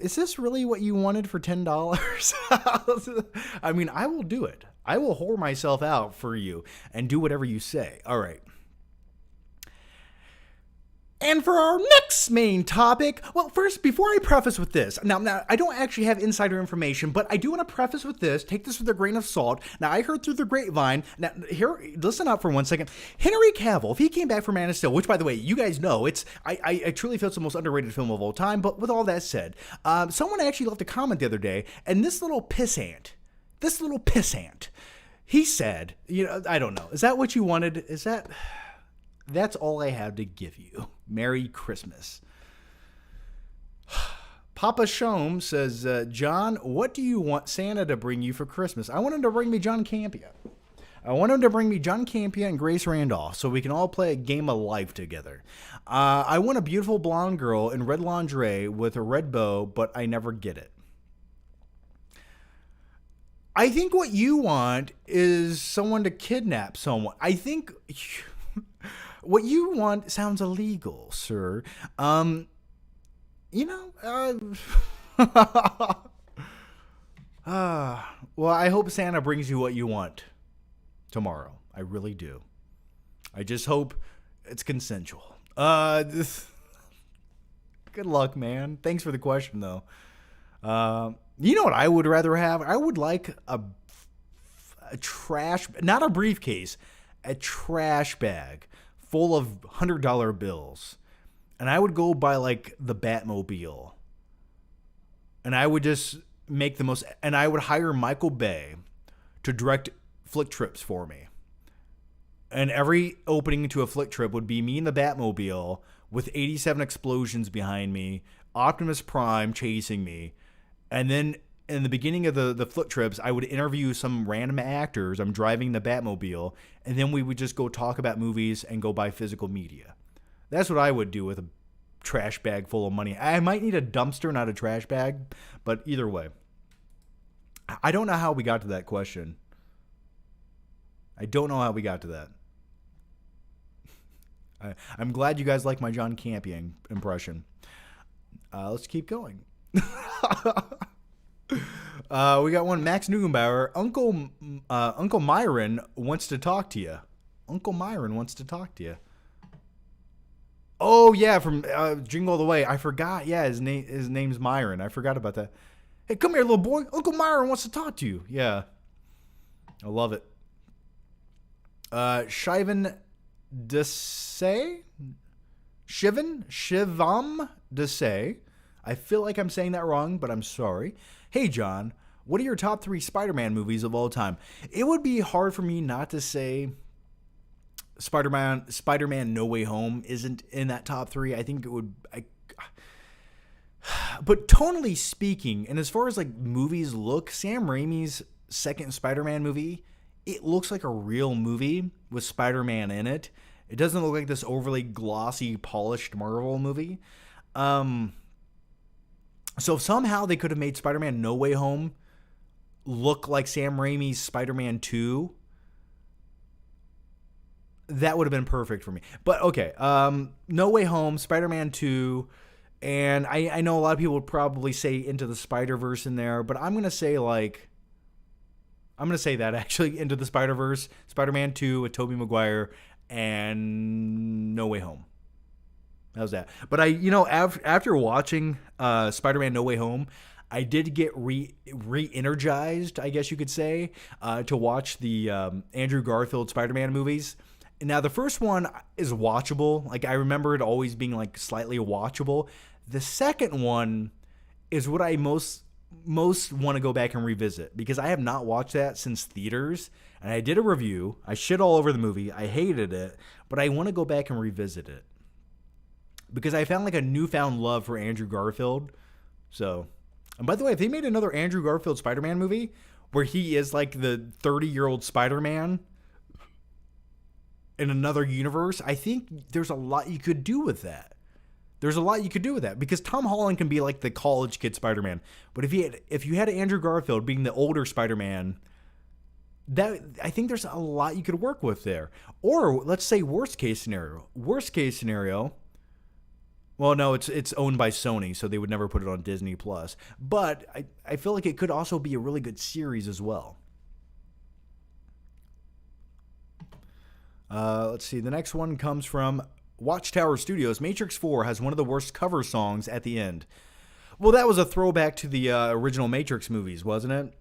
Is this really what you wanted for $10? I mean, I will do it. I will whore myself out for you and do whatever you say. All right. And for our next main topic, well, first, before I preface with this, now I don't actually have insider information, but I do want to preface with this. Take this with a grain of salt. Now, I heard through the grapevine. Now, here, listen up for 1 second. Henry Cavill, if he came back for Man of Steel, which, by the way, you guys know, I truly feel it's the most underrated film of all time. But with all that said, someone actually left a comment the other day, and this little pissant, he said, I don't know. Is that what you wanted? That's all I have to give you. Merry Christmas. Papa Shome says, John, what do you want Santa to bring you for Christmas? I want him to bring me John Campea. And Grace Randolph so we can all play a game of life together. I want a beautiful blonde girl in red lingerie with a red bow, but I never get it. I think what you want is someone to kidnap someone. I think... What you want sounds illegal, sir. Well, I hope Santa brings you what you want tomorrow. I really do. I just hope it's consensual. Good luck, man. Thanks for the question, though. You know what I would rather have? I would like a trash, not a briefcase, a trash bag full of $100 bills. And I would go buy like the Batmobile. And I would just make the most, and I would hire Michael Bay to direct flick trips for me. And every opening to a flick trip would be me in the Batmobile with 87 explosions behind me, Optimus Prime chasing me. And then in the beginning of the flick trips, I would interview some random actors. I'm driving the Batmobile, and then we would just go talk about movies and go buy physical media. That's what I would do with a trash bag full of money. I might need a dumpster, not a trash bag, but either way. I don't know how we got to that question. I'm glad you guys like my John Campea impression. Let's keep going. We got one, Max Nugenbauer. Uncle Myron wants to talk to you. Oh yeah, from Jingle All the Way. I forgot. Yeah, his name's Myron. I forgot about that. Hey, come here, little boy. Uncle Myron wants to talk to you. Yeah, I love it. Shivam Desai. I feel like I'm saying that wrong, but I'm sorry. Hey, John, what are your top 3 Spider-Man movies of all time? It would be hard for me not to say Spider-Man No Way Home isn't in that top 3. I think it would... But tonally speaking, and as far as like movies look, Sam Raimi's second Spider-Man movie, it looks like a real movie with Spider-Man in it. It doesn't look like this overly glossy, polished Marvel movie. So if somehow they could have made Spider-Man No Way Home look like Sam Raimi's Spider-Man 2, that would have been perfect for me. But okay, No Way Home, Spider-Man 2, and I know a lot of people would probably say Into the Spider-Verse in there, but I'm going to say that actually, Into the Spider-Verse, Spider-Man 2 with Tobey Maguire, and No Way Home. How's that? But after watching Spider-Man No Way Home, I did get re-energized, I guess you could say, to watch the Andrew Garfield Spider-Man movies. Now, the first one is watchable. Like, I remember it always being, like, slightly watchable. The second one is what I most want to go back and revisit, because I have not watched that since theaters, and I did a review. I shit all over the movie. I hated it, but I want to go back and revisit it, because I found, like, a newfound love for Andrew Garfield. So, and by the way, if they made another Andrew Garfield Spider-Man movie where he is, like, the 30-year-old Spider-Man in another universe, I think there's a lot you could do with that. Because Tom Holland can be like the college kid Spider-Man, but if you had Andrew Garfield being the older Spider-Man, that I think there's a lot you could work with there. Or let's say worst case scenario. Well, no, it's owned by Sony, so they would never put it on Disney Plus. But I feel like it could also be a really good series as well. Let's see. The next one comes from Watchtower Studios. Matrix 4 has one of the worst cover songs at the end. Well, that was a throwback to the original Matrix movies, wasn't it?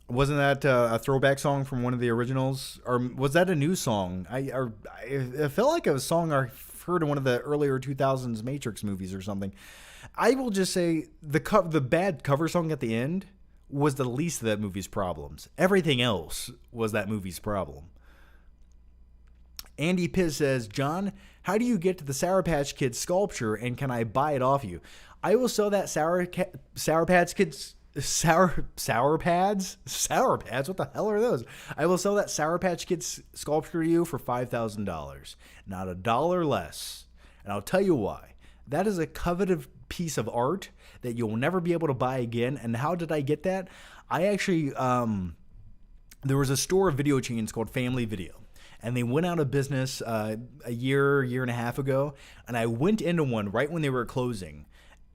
Wasn't that a throwback song from one of the originals? Or was that a new song? I felt like it was a song I heard in one of the earlier 2000s Matrix movies or something. I will just say the bad cover song at the end was the least of that movie's problems. Everything else was that movie's problem. Andy Piz says, John, how do you get to the Sour Patch Kids sculpture, and can I buy it off you? I will sell that Sour Patch Kids... Sour Pads? Sour Pads? What the hell are those? I will sell that Sour Patch Kids sculpture to you for $5,000. Not a dollar less. And I'll tell you why. That is a coveted piece of art that you'll never be able to buy again. And how did I get that? I actually... there was a store of video chains called Family Video. And they went out of business a year and a half ago. And I went into one right when they were closing.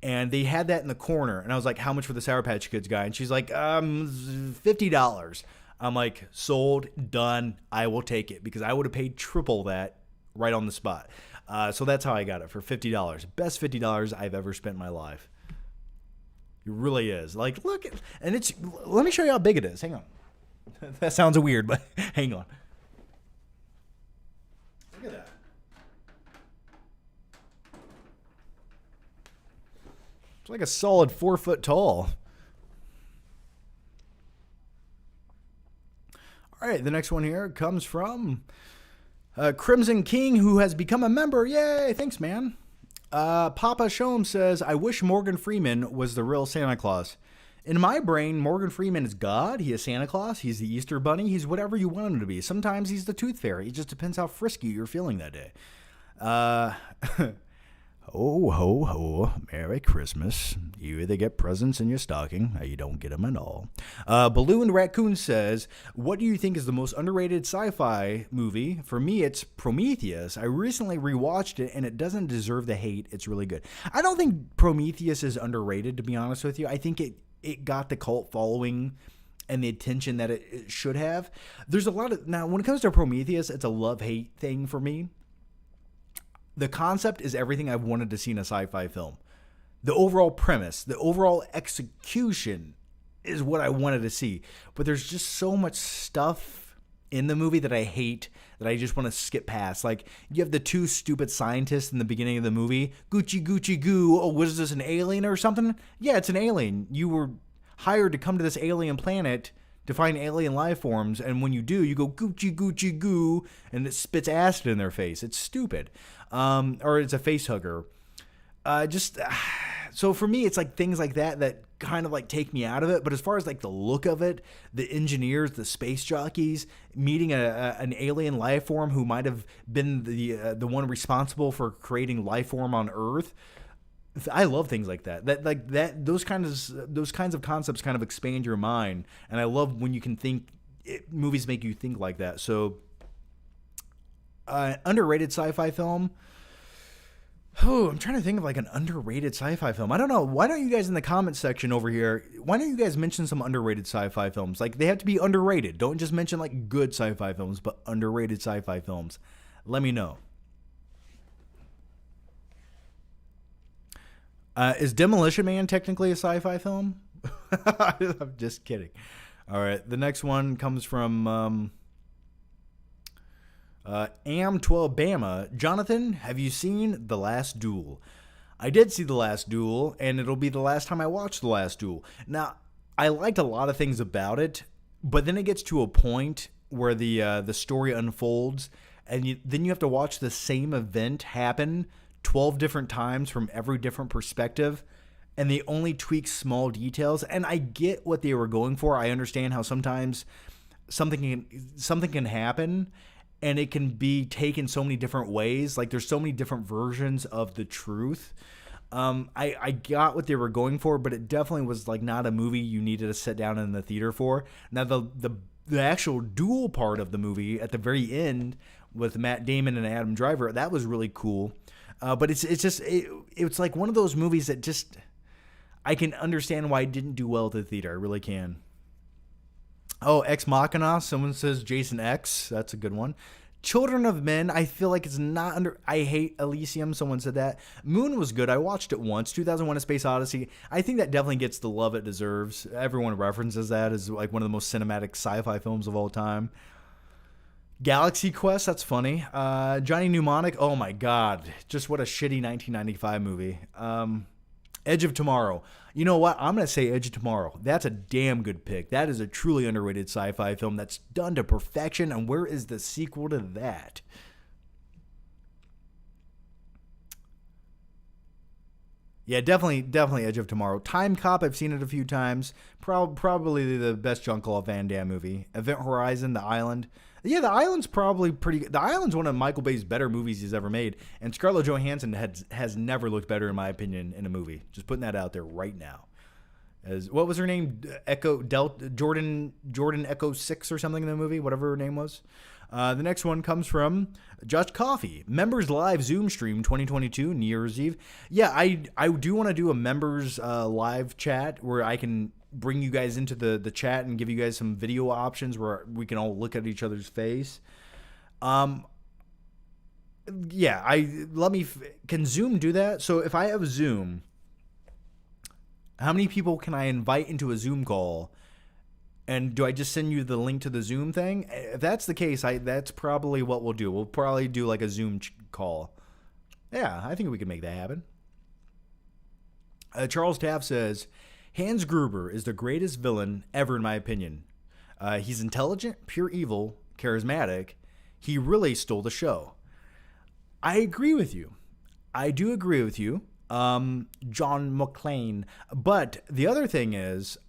And they had that in the corner. And I was like, how much for the Sour Patch Kids guy? And she's like, $50. I'm like, sold, done. I will take it. Because I would have paid triple that right on the spot. So that's how I got it, for $50. Best $50 I've ever spent in my life. It really is. Like, look. And it's, let me show you how big it is. Hang on. That sounds weird, but hang on. Look at that. It's like a solid 4 foot tall. All right, the next one here comes from Crimson King, who has become a member. Yay, thanks, man. Papa Shom says, I wish Morgan Freeman was the real Santa Claus. In my brain, Morgan Freeman is God. He is Santa Claus. He's the Easter Bunny. He's whatever you want him to be. Sometimes he's the Tooth Fairy. It just depends how frisky you're feeling that day. Ho, ho, ho. Merry Christmas. You either get presents in your stocking or you don't get them at all. Balloon Raccoon says, what do you think is the most underrated sci-fi movie? For me, it's Prometheus. I recently rewatched it, and it doesn't deserve the hate. It's really good. I don't think Prometheus is underrated, to be honest with you. I think it got the cult following and the attention that it should have. There's a lot of... Now, when it comes to Prometheus, it's a love-hate thing for me. The concept is everything I've wanted to see in a sci-fi film. The overall premise, the overall execution is what I wanted to see. But there's just so much stuff in the movie that I hate that I just want to skip past. Like, you have the two stupid scientists in the beginning of the movie. Gucci, Gucci, goo. Oh, was this an alien or something? Yeah, it's an alien. You were hired to come to this alien planet to find alien life forms, and when you do, you go Gucci, Gucci, goo, and it spits acid in their face. It's stupid. Or it's a face hugger. Just so for me, it's like things like that kind of like take me out of it. But as far as like the look of it, the engineers, the space jockeys, meeting an alien life form who might have been the one responsible for creating life form on Earth. I love things like that. Those kinds of concepts kind of expand your mind, and I love when you can think. Movies make you think like that. So, underrated sci-fi film. Oh, I'm trying to think of like an underrated sci-fi film. I don't know. Why don't you guys in the comment section over here? Why don't you guys mention some underrated sci-fi films? Like they have to be underrated. Don't just mention like good sci-fi films, but underrated sci-fi films. Let me know. Is Demolition Man technically a sci-fi film? I'm just kidding. All right. The next one comes from Am12 Bama. Jonathan, have you seen The Last Duel? I did see The Last Duel, and it'll be the last time I watch The Last Duel. Now, I liked a lot of things about it, but then it gets to a point where the story unfolds, and then you have to watch the same event happen 12 different times from every different perspective, and they only tweak small details. And I get what they were going for. I understand how sometimes something can happen, and it can be taken so many different ways. Like there's so many different versions of the truth. I got what they were going for, but it definitely was like not a movie you needed to sit down in the theater for. Now the actual duel part of the movie at the very end with Matt Damon and Adam Driver, that was really cool. But it's like one of those movies that just I can understand why it didn't do well at the theater. I really can. Oh, Ex Machina. Someone says Jason X. That's a good one. Children of Men. I feel like it's not under. I hate Elysium. Someone said that. Moon was good. I watched it once. 2001: A Space Odyssey. I think that definitely gets the love it deserves. Everyone references that as like one of the most cinematic sci-fi films of all time. Galaxy Quest, that's funny. Johnny Mnemonic, oh my god, just what a shitty 1995 movie. Edge of Tomorrow. You know what? I'm going to say Edge of Tomorrow. That's a damn good pick. That is a truly underrated sci-fi film that's done to perfection, and where is the sequel to that? Yeah, definitely Edge of Tomorrow. Time Cop, I've seen it a few times. Probably the best Jean-Claude Van Damme movie. Event Horizon, The Island. Yeah, The Island's probably pretty good. The Island's one of Michael Bay's better movies he's ever made. And Scarlett Johansson has never looked better, in my opinion, in a movie. Just putting that out there right now. What was her name? Jordan Echo 6 or something in the movie, whatever her name was. The next one comes from Josh Coffey. Members Live Zoom Stream 2022, New Year's Eve. Yeah, I do want to do a members live chat where I can bring you guys into the chat and give you guys some video options where we can all look at each other's face. Yeah, can Zoom do that? So if I have Zoom, how many people can I invite into a Zoom call? And do I just send you the link to the Zoom thing? If that's the case, that's probably what we'll do. We'll probably do like a Zoom call. Yeah, I think we can make that happen. Charles Taft says, Hans Gruber is the greatest villain ever in my opinion. He's intelligent, pure evil, charismatic. He really stole the show. I agree with you. I do agree with you. John McClane. But the other thing is,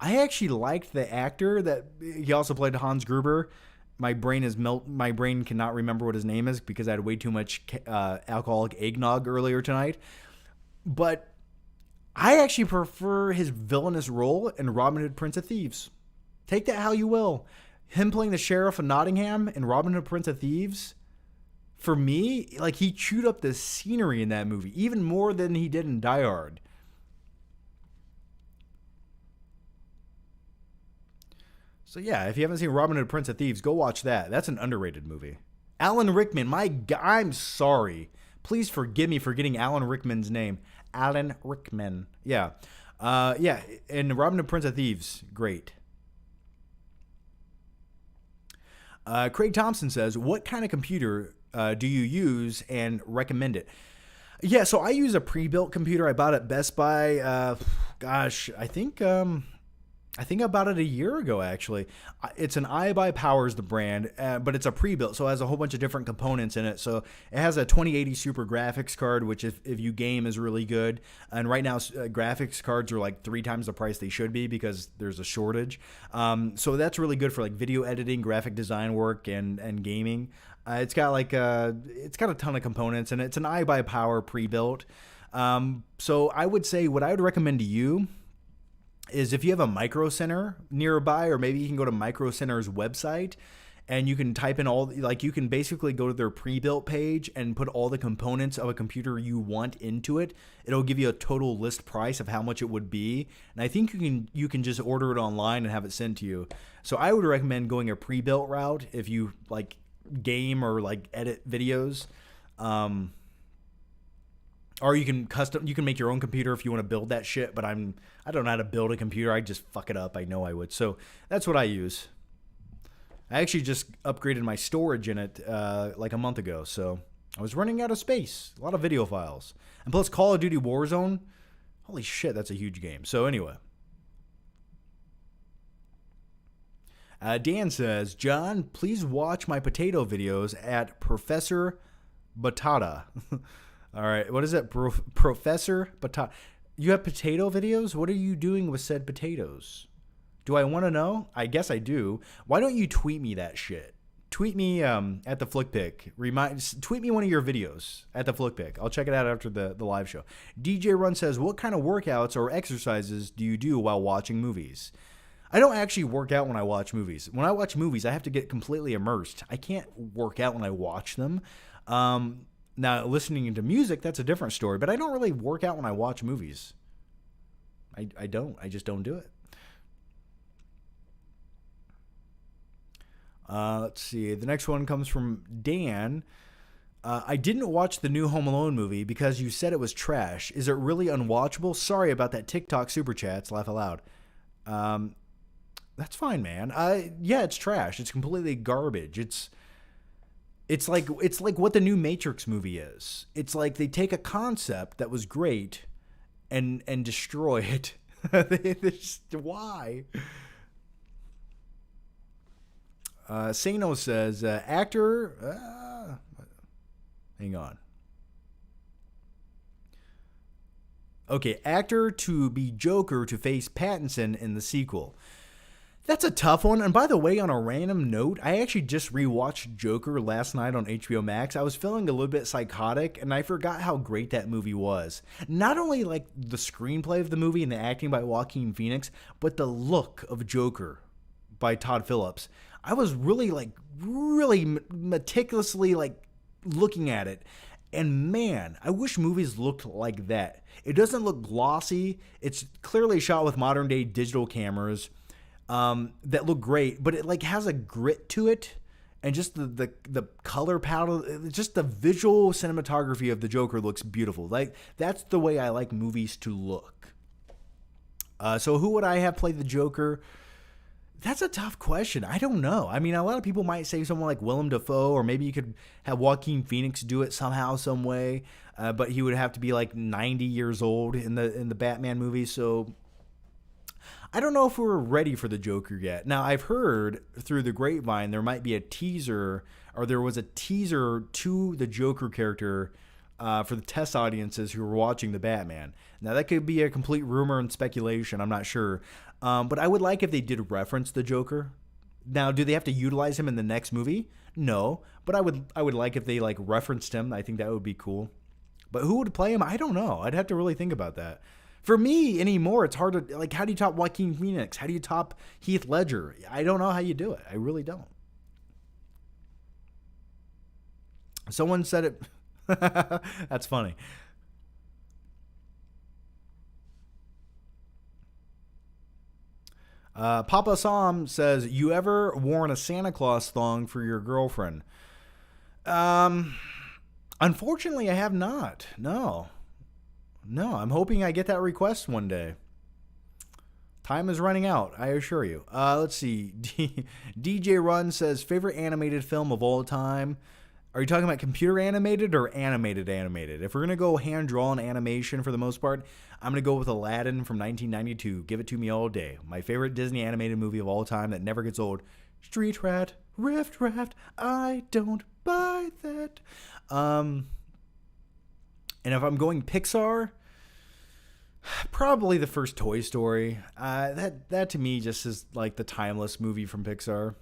I actually liked the actor that he also played Hans Gruber. My brain cannot remember what his name is because I had way too much alcoholic eggnog earlier tonight. But I actually prefer his villainous role in Robin Hood, Prince of Thieves. Take that how you will. Him playing the sheriff of Nottingham in Robin Hood, Prince of Thieves, for me, like he chewed up the scenery in that movie even more than he did in Die Hard. So yeah, if you haven't seen Robin Hood, Prince of Thieves, go watch that. That's an underrated movie. Alan Rickman, I'm sorry. Please forgive me for getting Alan Rickman's name. Alan Rickman. Yeah. And Robin Hood, Prince of Thieves, great. Craig Thompson says, what kind of computer do you use and recommend it? Yeah, so I use a pre-built computer I bought at Best Buy. I think I think about it a year ago, actually. It's an iBuy is the brand, but it's a pre-built, so it has a whole bunch of different components in it. So it has a 2080 Super graphics card, which if you game is really good. And right now, graphics cards are like 3 times the price they should be because there's a shortage. So that's really good for like video editing, graphic design work, and gaming. It's got it's got a ton of components, and it's an iBuy pre-built. So I would say what I would recommend to you is if you have a Micro Center nearby, or maybe you can go to Micro Center's website and you can type in you can basically go to their pre-built page and put all the components of a computer you want into it. It'll give you a total list price of how much it would be. And I think you can just order it online and have it sent to you. So I would recommend going a pre-built route if you like game or like edit videos. Or you can make your own computer if you want to build that shit, but I don't know how to build a computer. I just fuck it up. I know I would. So that's what I use. I actually just upgraded my storage in it like a month ago. So I was running out of space. A lot of video files. And plus Call of Duty Warzone. Holy shit, that's a huge game. So anyway. Dan says, John, please watch my potato videos at Professor Batata. All right, what is that, Professor Batata? You have potato videos? What are you doing with said potatoes? Do I want to know? I guess I do. Why don't you tweet me that shit? Tweet me at the Flick Pick. Tweet me one of your videos at the Flick Pick. I'll check it out after the live show. DJ Run says, what kind of workouts or exercises do you do while watching movies? I don't actually work out when I watch movies. When I watch movies, I have to get completely immersed. I can't work out when I watch them. Now, listening to music, that's a different story, but I don't really work out when I watch movies. I don't. I just don't do it. Let's see. The next one comes from Dan. I didn't watch the new Home Alone movie because you said it was trash. Is it really unwatchable? Sorry about that TikTok super chats. Laugh aloud. That's fine, man. Yeah, it's trash. It's completely garbage. It's like what the new Matrix movie is. It's like they take a concept that was great and destroy it. Why? Sano says, actor... hang on. Okay, actor to be Joker to face Pattinson in the sequel. That's a tough one. And by the way, on a random note, I actually just rewatched Joker last night on HBO Max. I was feeling a little bit psychotic, and I forgot how great that movie was. Not only like the screenplay of the movie and the acting by Joaquin Phoenix, but the look of Joker by Todd Phillips. I was really meticulously looking at it. And man, I wish movies looked like that. It doesn't look glossy. It's clearly shot with modern day digital cameras. That look great, but it has a grit to it, and just the color palette, just the visual cinematography of the Joker looks beautiful. That's the way I like movies to look. So who would I have play the Joker? That's a tough question. I don't know. I mean, a lot of people might say someone like Willem Dafoe, or maybe you could have Joaquin Phoenix do it somehow, some way. But he would have to be 90 years old in the Batman movie. So I don't know if we're ready for the Joker yet. Now, I've heard through the grapevine there might be a teaser, or there was a teaser to the Joker character for the test audiences who were watching the Batman. Now, that could be a complete rumor and speculation. I'm not sure. But I would like if they did reference the Joker. Now, do they have to utilize him in the next movie? No. But I would like if they referenced him. I think that would be cool. But who would play him? I don't know. I'd have to really think about that. For me anymore, it's hard to, how do you top Joaquin Phoenix? How do you top Heath Ledger? I don't know how you do it. I really don't. Someone said it. That's funny. Papa Sam says, you ever worn a Santa Claus thong for your girlfriend? Unfortunately, I have not. No, I'm hoping I get that request one day. Time is running out, I assure you. Let's see. DJ Run says, favorite animated film of all time? Are you talking about computer animated or animated animated? If we're going to go hand-drawn animation for the most part, I'm going to go with Aladdin from 1992. Give it to me all day. My favorite Disney animated movie of all time that never gets old. Street Rat, Rift Raft, I don't buy that. And if I'm going Pixar, probably the first Toy Story. That to me just is like the timeless movie from Pixar.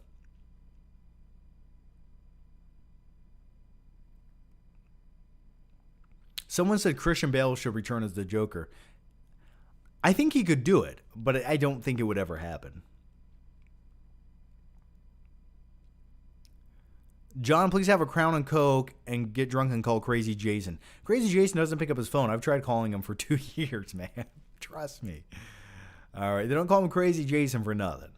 Someone said Christian Bale should return as the Joker. I think he could do it, but I don't think it would ever happen. John, please have a Crown and Coke and get drunk and call Crazy Jason. Crazy Jason doesn't pick up his phone. I've tried calling him for 2 years, man. Trust me. All right, they don't call him Crazy Jason for nothing.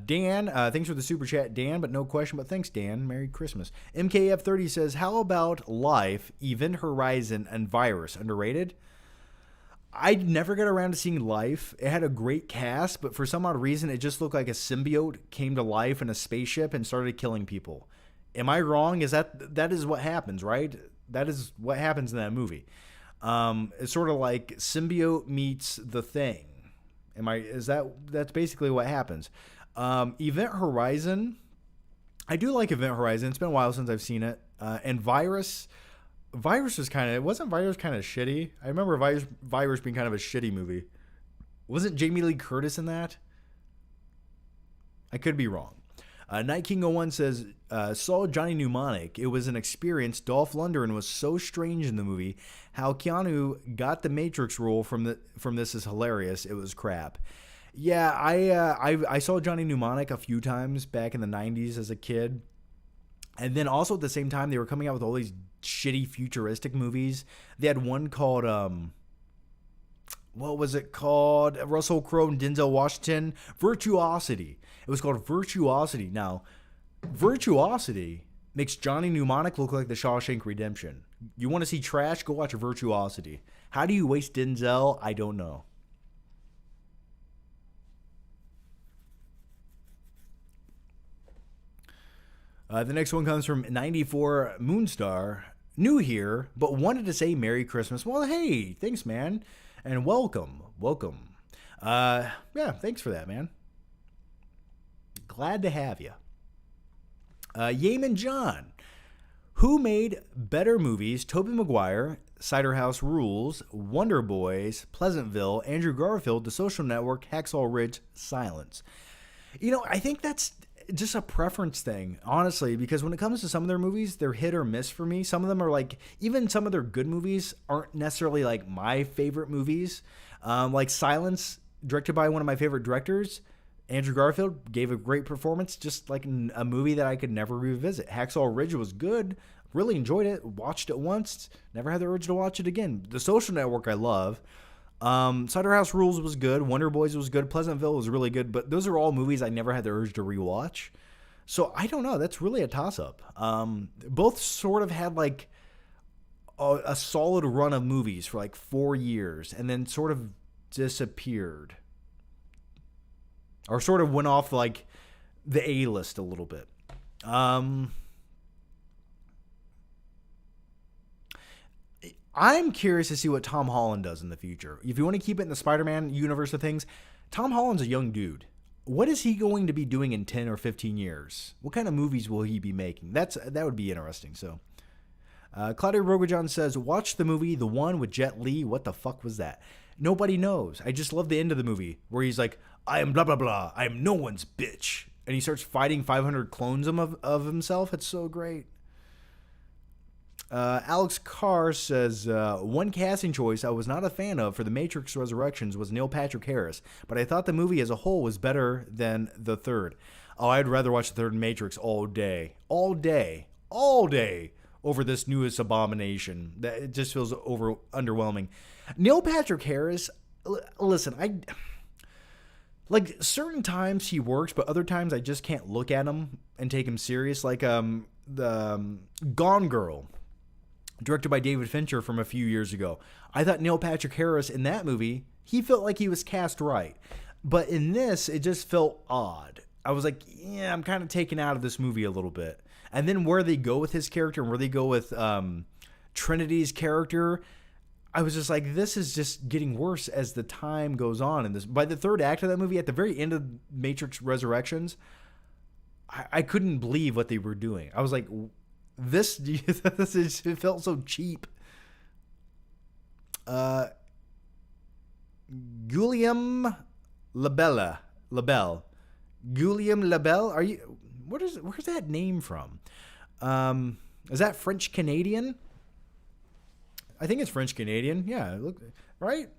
Dan, thanks for the super chat, Dan, but no question, but thanks, Dan. Merry Christmas. MKF30 says, how about Life, Event Horizon, and Virus? Underrated? I never got around to seeing Life. It had a great cast, but for some odd reason, it just looked like a symbiote came to life in a spaceship and started killing people. Am I wrong? That is what happens, right? That is what happens in that movie. It's sort of like symbiote meets The Thing. That's basically what happens. Event Horizon, I do like Event Horizon. It's been a while since I've seen it. And Virus was wasn't Virus kind of shitty? I remember Virus being kind of a shitty movie. Wasn't Jamie Lee Curtis in that? I could be wrong. Night King 01 says, saw Johnny Mnemonic. It was an experience. Dolph Lundgren was so strange in the movie. How Keanu got the Matrix role from this is hilarious. It was crap. Yeah, I saw Johnny Mnemonic a few times back in the 90s as a kid. And then also at the same time, they were coming out with all these shitty futuristic movies. They had one called, what was it called? Russell Crowe and Denzel Washington. Virtuosity. It was called Virtuosity. Now, Virtuosity makes Johnny Mnemonic look like the Shawshank Redemption. You want to see trash? Go watch Virtuosity. How do you waste Denzel? I don't know. The next one comes from 94 Moonstar. New here, but wanted to say Merry Christmas. Well, hey, thanks, man. And welcome. Yeah, thanks for that, man. Glad to have you. Yeaman John. Who made better movies? Tobey Maguire, Cider House Rules, Wonder Boys, Pleasantville, Andrew Garfield, The Social Network, Hacksaw Ridge, Silence. I think that's just a preference thing, honestly, because when it comes to some of their movies, they're hit or miss for me. Some of them are like, even some of their good movies aren't necessarily like my favorite movies. Like Silence, directed by one of my favorite directors, Andrew Garfield, gave a great performance, just like a movie that I could never revisit. Hacksaw Ridge was good, really enjoyed it, watched it once, never had the urge to watch it again. The Social Network I love. Cider House Rules was good. Wonder Boys was good. Pleasantville was really good. But those are all movies I never had the urge to rewatch. So I don't know. That's really a toss-up. Both sort of had like a solid run of movies for like 4 years and then sort of disappeared. Or sort of went off like the A-list a little bit. I'm curious to see what Tom Holland does in the future. If you want to keep it in the Spider-Man universe of things, Tom Holland's a young dude. What is he going to be doing in 10 or 15 years? What kind of movies will he be making? That would be interesting. So, Claudia Rogajon says, watch the movie, the one with Jet Li. What the fuck was that? Nobody knows. I just love the end of the movie where he's like, I am blah, blah, blah. I am no one's bitch. And he starts fighting 500 clones of himself. It's so great. Alex Carr says, one casting choice I was not a fan of for The Matrix Resurrections was Neil Patrick Harris, but I thought the movie as a whole was better than the third. Oh, I'd rather watch the third Matrix all day over this newest abomination. That it just feels underwhelming. Neil Patrick Harris, listen, like certain times he works, but other times I just can't look at him and take him serious. Like the Gone Girl, directed by David Fincher from a few years ago. I thought Neil Patrick Harris in that movie, he felt like he was cast right. But in this, it just felt odd. I was like, yeah, I'm kind of taken out of this movie a little bit. And then where they go with his character and where they go with Trinity's character, I was just like, this is just getting worse as the time goes on. And this, by the third act of that movie, at the very end of Matrix Resurrections, I couldn't believe what they were doing. I was like, it felt so cheap. Guillaume Labelle. Guillaume Labelle? Where's that name from? Is that French Canadian? I think it's French Canadian. Yeah, look, right?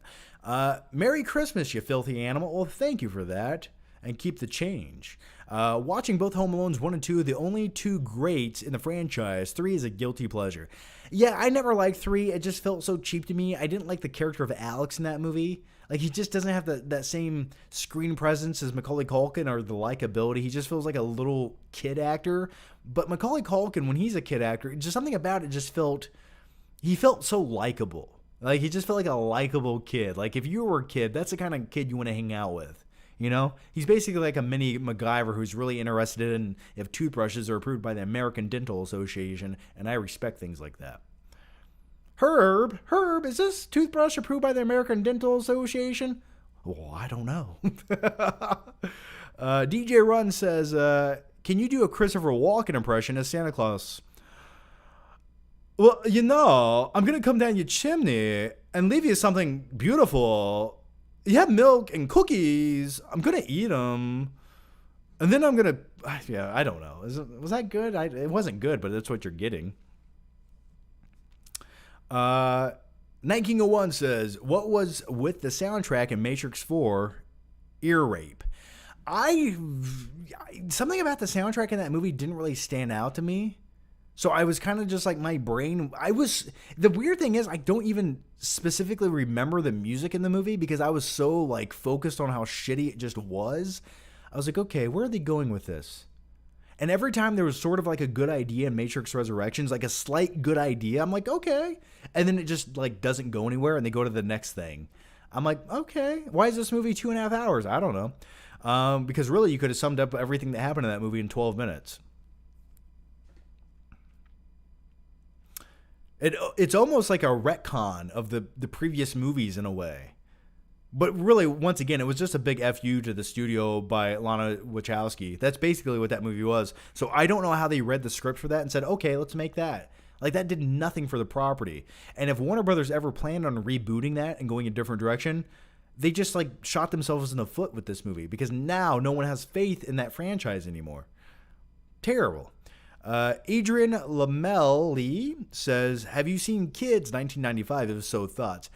Merry Christmas, you filthy animal. Well, thank you for that. And keep the change. Watching both Home Alones 1 and 2, the only two greats in the franchise. 3 is a guilty pleasure. Yeah, I never liked 3. It just felt so cheap to me. I didn't like the character of Alex in that movie. Like, he just doesn't have that same screen presence as Macaulay Culkin or the likability. He just feels like a little kid actor. But Macaulay Culkin, when he's a kid actor, just something about it just felt... He felt so likable. Like, he just felt like a likable kid. Like, if you were a kid, that's the kind of kid you want to hang out with. You know? He's basically like a mini MacGyver who's really interested in if toothbrushes are approved by the American Dental Association, and I respect things like that. Herb, is this toothbrush approved by the American Dental Association? Oh, I don't know. DJ Run says, can you do a Christopher Walken impression as Santa Claus? Well, you know, I'm going to come down your chimney and leave you something beautiful. You have milk and cookies. I'm going to eat them. And then I'm going to... Yeah, I don't know. Was that good? It wasn't good, but that's what you're getting. Night King 01 says, what was with the soundtrack in Matrix 4? Ear rape. Something about the soundtrack in that movie didn't really stand out to me. So I was kind of just like my brain. The weird thing is I don't even specifically remember the music in the movie because I was so like focused on how shitty it just was. I was like, okay, where are they going with this? And every time there was sort of like a good idea in Matrix Resurrections, like a slight good idea, I'm like, okay. And then it just like doesn't go anywhere and they go to the next thing. I'm like, okay, why is this movie 2.5 hours? I don't know. Because really you could have summed up everything that happened in that movie in 12 minutes. It's almost like a retcon of the previous movies in a way. But really, once again, it was just a big FU to the studio by Lana Wachowski. That's basically what that movie was. So I don't know how they read the script for that and said, okay, let's make that. Like, that did nothing for the property. And if Warner Brothers ever planned on rebooting that and going a different direction, they just, like, shot themselves in the foot with this movie. Because now no one has faith in that franchise anymore. Terrible. Adrian Lamelli says, have you seen Kids 1995? If so, thoughts.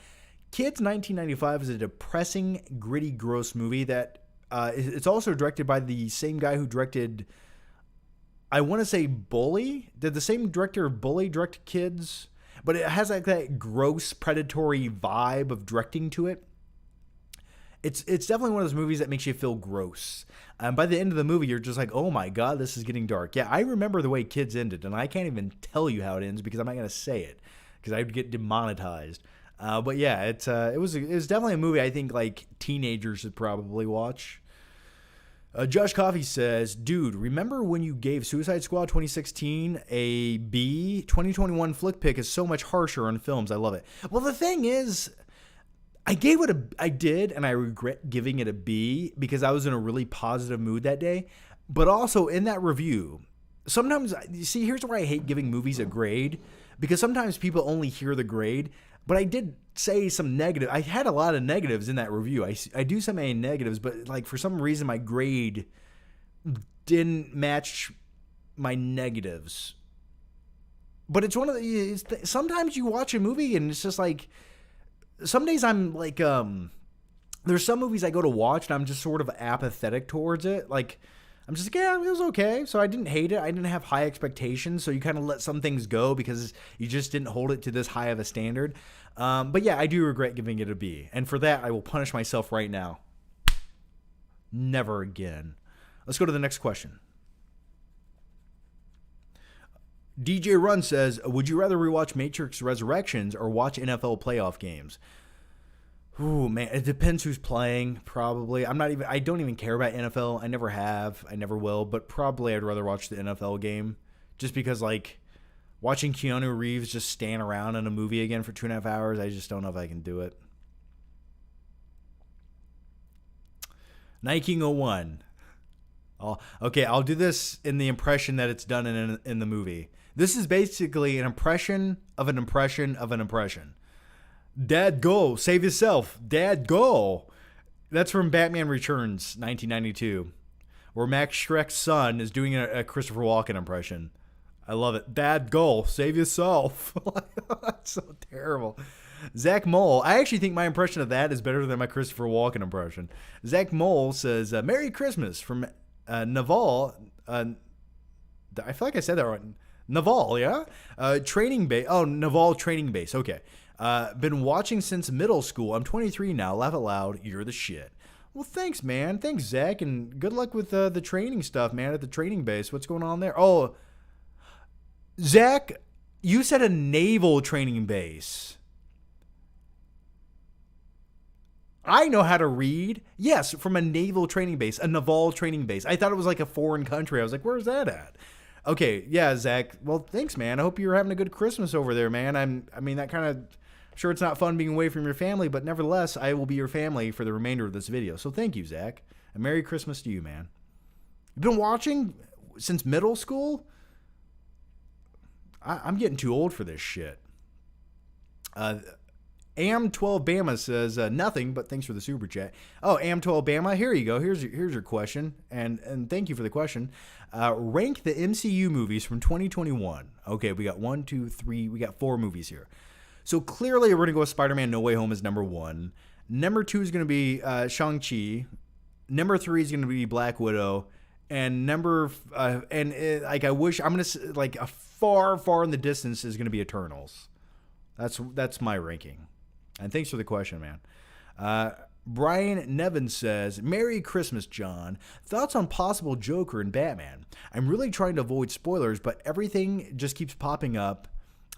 Kids 1995 is a depressing, gritty, gross movie that it's also directed by the same guy who directed, I want to say Bully. Did the same director of Bully direct Kids? But it has like that gross, predatory vibe of directing to it. It's definitely one of those movies that makes you feel gross. By the end of the movie, you're just like, oh my God, this is getting dark. Yeah, I remember the way Kids ended, and I can't even tell you how it ends because I'm not going to say it because I'd get demonetized. But yeah, it was definitely a movie I think like teenagers should probably watch. Josh Coffey says, dude, remember when you gave Suicide Squad 2016 a B? 2021 flick pick is so much harsher on films. I love it. Well, the thing is, I did, and I regret giving it a B because I was in a really positive mood that day. But also in that review, sometimes, you see, here's why I hate giving movies a grade, because sometimes people only hear the grade. But I did say some negative. I had a lot of negatives in that review. I do so many negatives, but like for some reason my grade didn't match my negatives. But it's one of the. Sometimes you watch a movie and it's just like. Some days I'm like, there's some movies I go to watch and I'm just sort of apathetic towards it. Like, I'm just like, yeah, it was okay. So I didn't hate it. I didn't have high expectations. So you kind of let some things go because you just didn't hold it to this high of a standard. But yeah, I do regret giving it a B. And for that, I will punish myself right now. Never again. Let's go to the next question. DJ Run says, would you rather rewatch Matrix Resurrections or watch NFL playoff games? Ooh, man, it depends who's playing, probably. I don't even care about NFL. I never have. I never will. But probably I'd rather watch the NFL game. Just because, like, watching Keanu Reeves just stand around in a movie again for 2.5 hours, I just don't know if I can do it. Nike 01. Okay, I'll do this in the impression that it's done in the movie. This is basically an impression of an impression of an impression. Dad, go. Save yourself. Dad, go. That's from Batman Returns, 1992, where Max Schreck's son is doing a Christopher Walken impression. I love it. Dad, go. Save yourself. That's so terrible. Zach Mole. I actually think my impression of that is better than my Christopher Walken impression. Zach Mole says, Merry Christmas from Naval. I feel like I said that right. Naval, yeah? Training base. Oh, Naval Training Base. Okay. Been watching since middle school. I'm 23 now. Laugh out loud. You're the shit. Well, thanks, man. Thanks, Zach. And good luck with the training stuff, man, at the training base. What's going on there? Oh, Zach, you said a naval training base. I know how to read. Yes, from a naval training base, a naval training base. I thought it was like a foreign country. I was like, where's that at? Okay, yeah, Zach. Well, thanks, man. I hope you're having a good Christmas over there, man. I mean, that kind of... Sure, it's not fun being away from your family, but nevertheless, I will be your family for the remainder of this video. So thank you, Zach. And Merry Christmas to you, man. You've been watching since middle school? I'm getting too old for this shit. Am12 Bama says nothing, but thanks for the super chat. Oh, Am12 Bama, here you go. Here's your question, and thank you for the question. Rank the MCU movies from 2021. Okay, we got 1, 2, 3. We got 4 movies here. So clearly, we're gonna go with Spider-Man: No Way Home as number 1. Number 2 is gonna be Shang-Chi. Number 3 is gonna be Black Widow, and like I wish I'm gonna like a far in the distance is gonna be Eternals. That's my ranking. And thanks for the question, man. Brian Nevin says, Merry Christmas, John. Thoughts on possible Joker and Batman? I'm really trying to avoid spoilers, but everything just keeps popping up.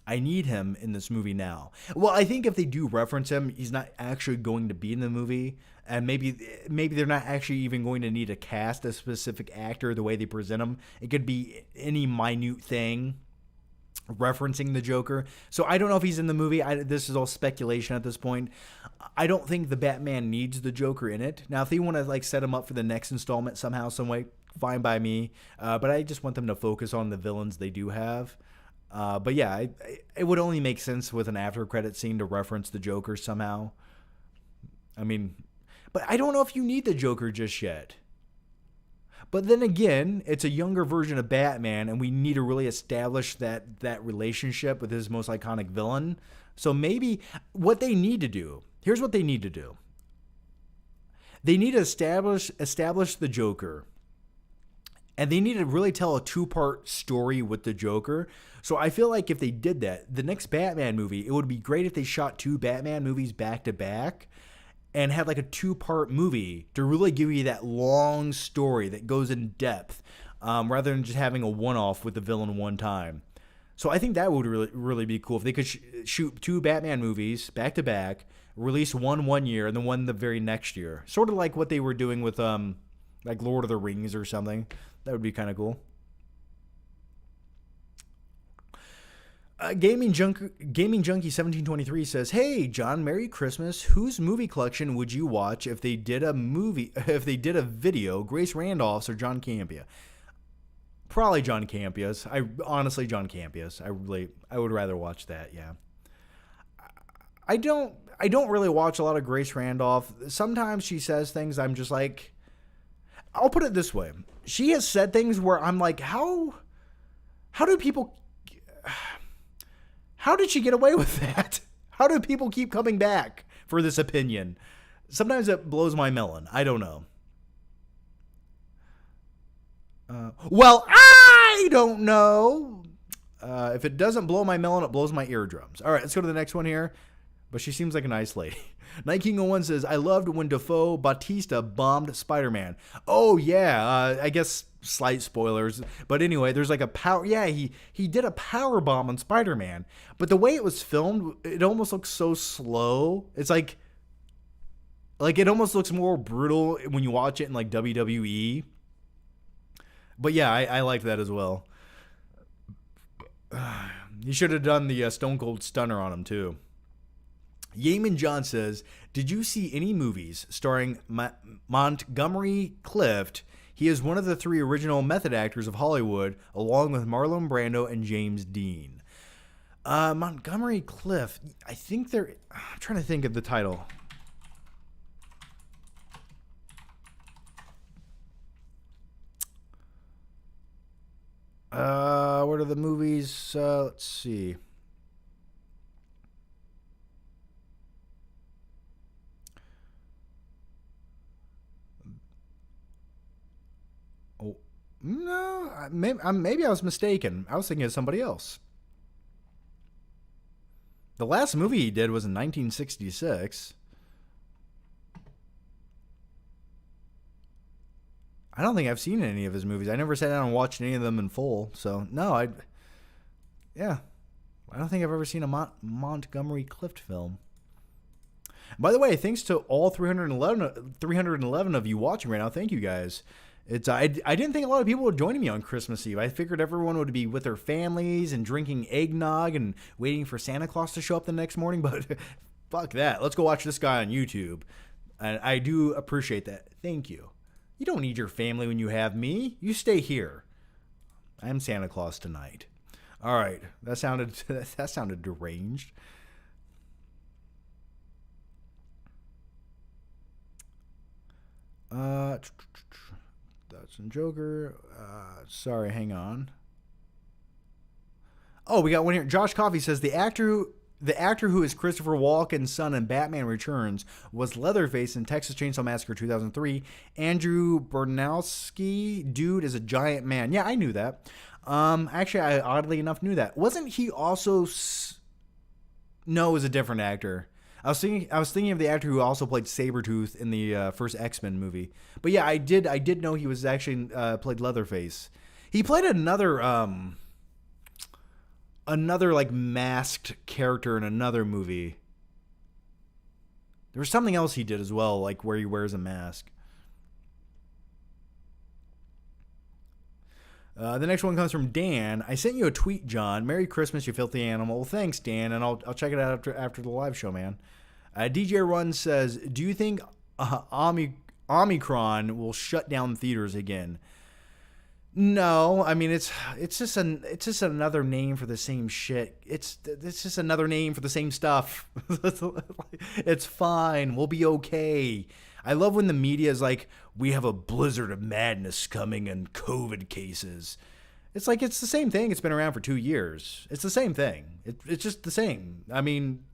I need him in this movie now. Well, I think if they do reference him, he's not actually going to be in the movie. And maybe they're not actually even going to need to cast a specific actor the way they present him. It could be any minute thing referencing the Joker. So I don't know if he's in the movie. This is all speculation at this point. I don't think the Batman needs the Joker in it. Now, if they want to like set him up for the next installment somehow, some way, fine by me. But I just want them to focus on the villains they do have. But yeah, it would only make sense with an after credit scene to reference the Joker somehow. I mean, but I don't know if you need the Joker just yet. But then again, it's a younger version of Batman, and we need to really establish that relationship with his most iconic villain. So maybe what they need to do, here's what they need to do. They need to establish the Joker. And they need to really tell a 2-part story with the Joker. So I feel like if they did that, the next Batman movie, it would be great if they shot 2 Batman movies back to back and had like a 2-part movie to really give you that long story that goes in depth, rather than just having a one-off with the villain one time. So I think that would really be cool if they could shoot 2 Batman movies back to back, release one year and then one the very next year. Sort of like what they were doing with like Lord of the Rings or something. That would be kind of cool. Gaming Junkie 1723 says, "Hey John, Merry Christmas. Whose movie collection would you watch if they did a video? Grace Randolph's or John Campea?" Probably John Campea's. Honestly, John Campea's. I would rather watch that. Yeah. I don't really watch a lot of Grace Randolph. Sometimes she says things I'm just like, I'll put it this way. She has said things where I'm like, how did she get away with that? How do people keep coming back for this opinion? Sometimes it blows my melon. I don't know. Well, I don't know. If it doesn't blow my melon, it blows my eardrums. All right, let's go to the next one here. But she seems like a nice lady. Night King 01 says, I loved when Defoe Bautista bombed Spider-Man. Oh, yeah. I guess slight spoilers. But anyway, there's like a power. Yeah, he did a power bomb on Spider-Man. But the way it was filmed, it almost looks so slow. It's like Like, it almost looks more brutal when you watch it in, like, WWE. But yeah, I like that as well. You should have done the Stone Cold Stunner on him, too. Yeaman John says, did you see any movies starring Montgomery Clift? He is one of the 3 original method actors of Hollywood, along with Marlon Brando and James Dean. Montgomery Clift, I think they're... I'm trying to think of the title. What are the movies? Let's see. Oh, no, maybe I was mistaken. I was thinking of somebody else. The last movie he did was in 1966. I don't think I've seen any of his movies. I never sat down and watched any of them in full. So, no, I don't think I've ever seen a Montgomery Clift film. By the way, thanks to all 311 of you watching right now. Thank you guys. I didn't think a lot of people would join me on Christmas Eve. I figured everyone would be with their families and drinking eggnog and waiting for Santa Claus to show up the next morning. But fuck that. Let's go watch this guy on YouTube. And I do appreciate that. Thank you. You don't need your family when you have me. You stay here. I'm Santa Claus tonight. All right. That sounded deranged. That's some Joker. Sorry, hang on. Oh, we got one here. Josh Coffey says the actor who is Christopher Walken's son in Batman Returns was Leatherface in Texas Chainsaw Massacre 2003. Andrew Bernowski, dude, is a giant man. Yeah, I knew that. Actually, I oddly enough knew that. Wasn't he also? No, it was a different actor. I was thinking of the actor who also played Sabretooth in the first X-Men movie. But yeah, I did know he was actually played Leatherface. He played another like masked character in another movie. There was something else he did as well, like where he wears a mask. The next one comes from Dan. I sent you a tweet, John. Merry Christmas, you filthy animal. Well, thanks, Dan, and I'll check it out after the live show, man. DJ Run says, do you think Omicron will shut down theaters again? No, I mean it's just another name for the same shit. It's just another name for the same stuff. It's fine. We'll be okay. I love when the media is like, we have a blizzard of madness coming and COVID cases. It's like, it's the same thing. It's been around for 2 years. It's the same thing. It's just the same. I mean,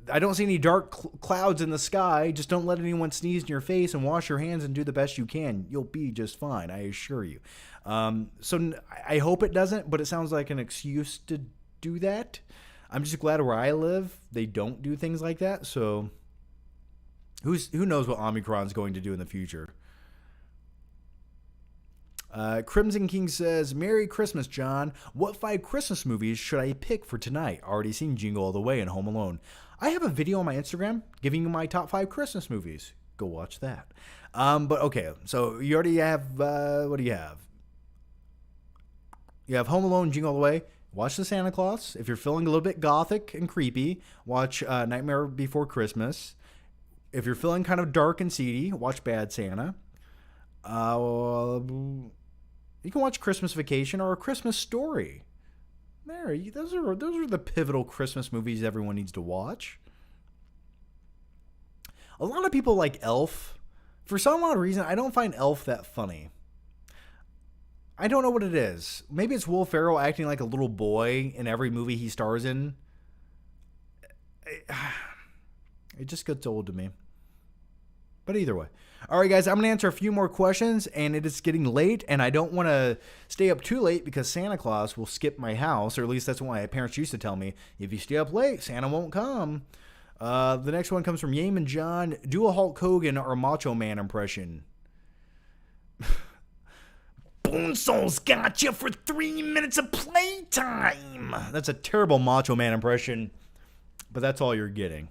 I don't see any dark clouds in the sky. Just don't let anyone sneeze in your face and wash your hands and do the best you can. You'll be just fine, I assure you. So I hope it doesn't, but it sounds like an excuse to do that. I'm just glad where I live, they don't do things like that. So who knows what Omicron's going to do in the future. Crimson King says, Merry Christmas, John. What 5 Christmas movies should I pick for tonight? Already seen Jingle All the Way and Home Alone. I have a video on my Instagram giving you my top 5 Christmas movies. Go watch that. But okay, so you already have, what do you have? You have Home Alone, Jingle All the Way. Watch The Santa Claus. If you're feeling a little bit gothic and creepy, watch Nightmare Before Christmas. If you're feeling kind of dark and seedy, watch Bad Santa. You can watch Christmas Vacation or A Christmas Story. Those are the pivotal Christmas movies everyone needs to watch. A lot of people like Elf. For some odd reason, I don't find Elf that funny. I don't know what it is. Maybe it's Will Ferrell acting like a little boy in every movie he stars in. It just gets old to me. But either way. All right, guys, I'm going to answer a few more questions, and it is getting late, and I don't want to stay up too late because Santa Claus will skip my house, or at least that's what my parents used to tell me. If you stay up late, Santa won't come. The next one comes from Yeaman John. Do a Hulk Hogan or Macho Man impression. Bonesoul's got you for 3 minutes of playtime. That's a terrible Macho Man impression, but that's all you're getting.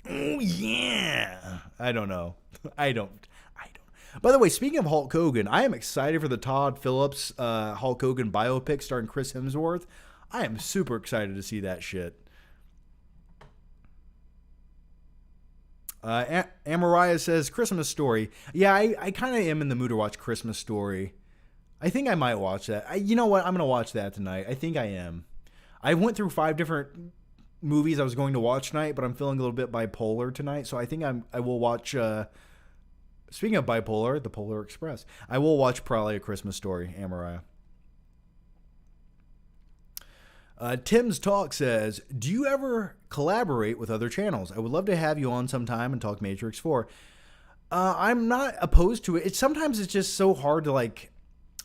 Oh, yeah. I don't know. I don't. By the way, speaking of Hulk Hogan, I am excited for the Todd Phillips Hulk Hogan biopic starring Chris Hemsworth. I am super excited to see that shit. Amariah says, Christmas Story. Yeah, I kind of am in the mood to watch Christmas Story. I think I might watch that. You know what? I'm going to watch that tonight. I think I am. I went through 5 different movies I was going to watch tonight, but I'm feeling a little bit bipolar tonight, so I think I will watch... Speaking of bipolar, the Polar Express. I will watch probably A Christmas Story, Amariah. Tim's Talk says, do you ever collaborate with other channels? I would love to have you on sometime and talk Matrix 4. I'm not opposed to it. Sometimes it's just so hard to like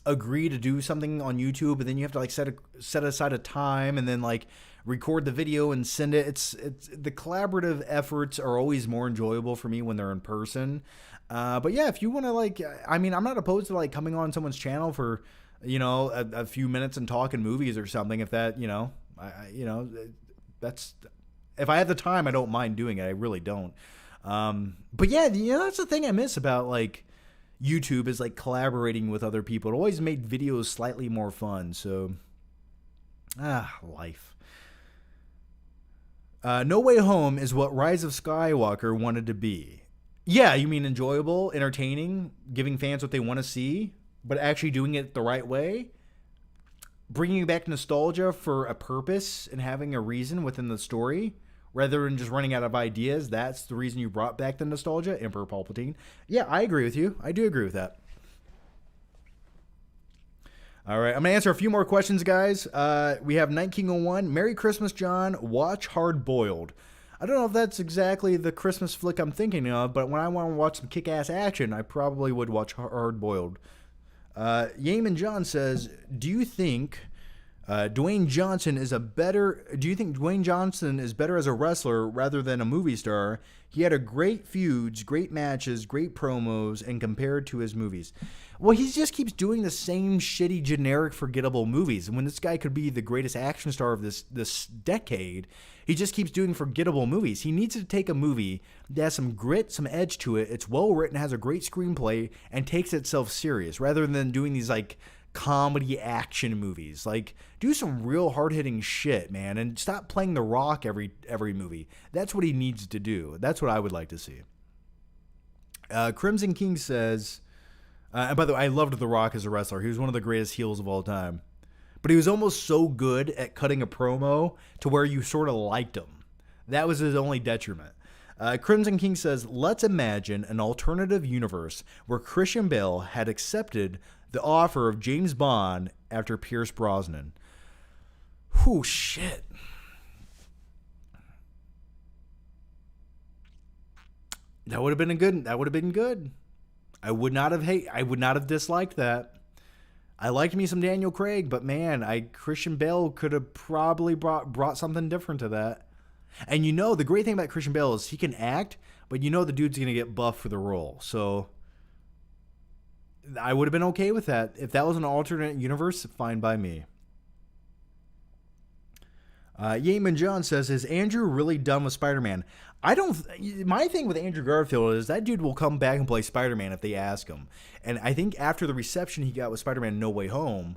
agree to do something on YouTube, and then you have to like set aside a time and then like record the video and send it. It's the collaborative efforts are always more enjoyable for me when they're in person. But yeah, if you want to like, I mean, I'm not opposed to like coming on someone's channel for, you know, a few minutes and talking movies or something. If that, you know, that's, if I have the time, I don't mind doing it. I really don't. But yeah, you know, that's the thing I miss about like YouTube is like collaborating with other people. It always made videos slightly more fun. So, life. No Way Home is what Rise of Skywalker wanted to be. Yeah, you mean enjoyable, entertaining, giving fans what they want to see, but actually doing it the right way? Bringing back nostalgia for a purpose and having a reason within the story, rather than just running out of ideas. That's the reason you brought back the nostalgia, Emperor Palpatine. Yeah, I agree with you. I do agree with that. All right, I'm going to answer a few more questions, guys. We have Night King 01. Merry Christmas, John. Watch Hard Boiled. I don't know if that's exactly the Christmas flick I'm thinking of, but when I want to watch some kick-ass action, I probably would watch Hard Boiled. Yeaman John says, do you think Dwayne Johnson is better as a wrestler rather than a movie star? He had a great feuds, great matches, great promos, and compared to his movies. Well, he just keeps doing the same shitty, generic, forgettable movies. And when this guy could be the greatest action star of this decade, he just keeps doing forgettable movies. He needs to take a movie that has some grit, some edge to it. It's well written, has a great screenplay, and takes itself serious, rather than doing these like comedy action movies. Like, do some real hard-hitting shit, man, and stop playing The Rock every movie. That's what he needs to do. That's what I would like to see. Crimson King says, and by the way, I loved The Rock as a wrestler. He was one of the greatest heels of all time. But he was almost so good at cutting a promo to where you sort of liked him. That was his only detriment. Crimson King says, let's imagine an alternative universe where Christian Bale had accepted the offer of James Bond after Pierce Brosnan. Whew, shit. That would have been good. I would not have disliked that. I liked me some Daniel Craig, but man, Christian Bale could have probably brought something different to that. And you know, the great thing about Christian Bale is he can act, but you know the dude's going to get buff for the role. So I would have been okay with that. If that was an alternate universe, fine by me. Yeaman John says, is Andrew really done with Spider-Man? My thing with Andrew Garfield is that dude will come back and play Spider-Man if they ask him. And I think after the reception he got with Spider-Man No Way Home,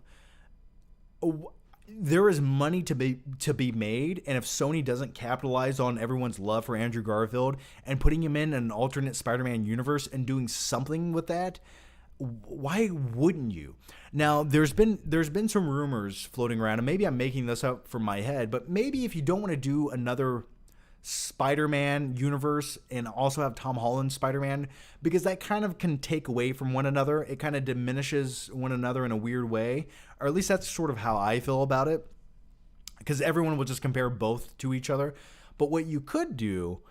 there is money to be made. And if Sony doesn't capitalize on everyone's love for Andrew Garfield and putting him in an alternate Spider-Man universe and doing something with that, why wouldn't you? Now, there's been some rumors floating around, and maybe I'm making this up from my head, but maybe if you don't want to do another Spider-Man universe and also have Tom Holland's Spider-Man, because that kind of can take away from one another. It kind of diminishes one another in a weird way, or at least that's sort of how I feel about it, because everyone will just compare both to each other. But what you could do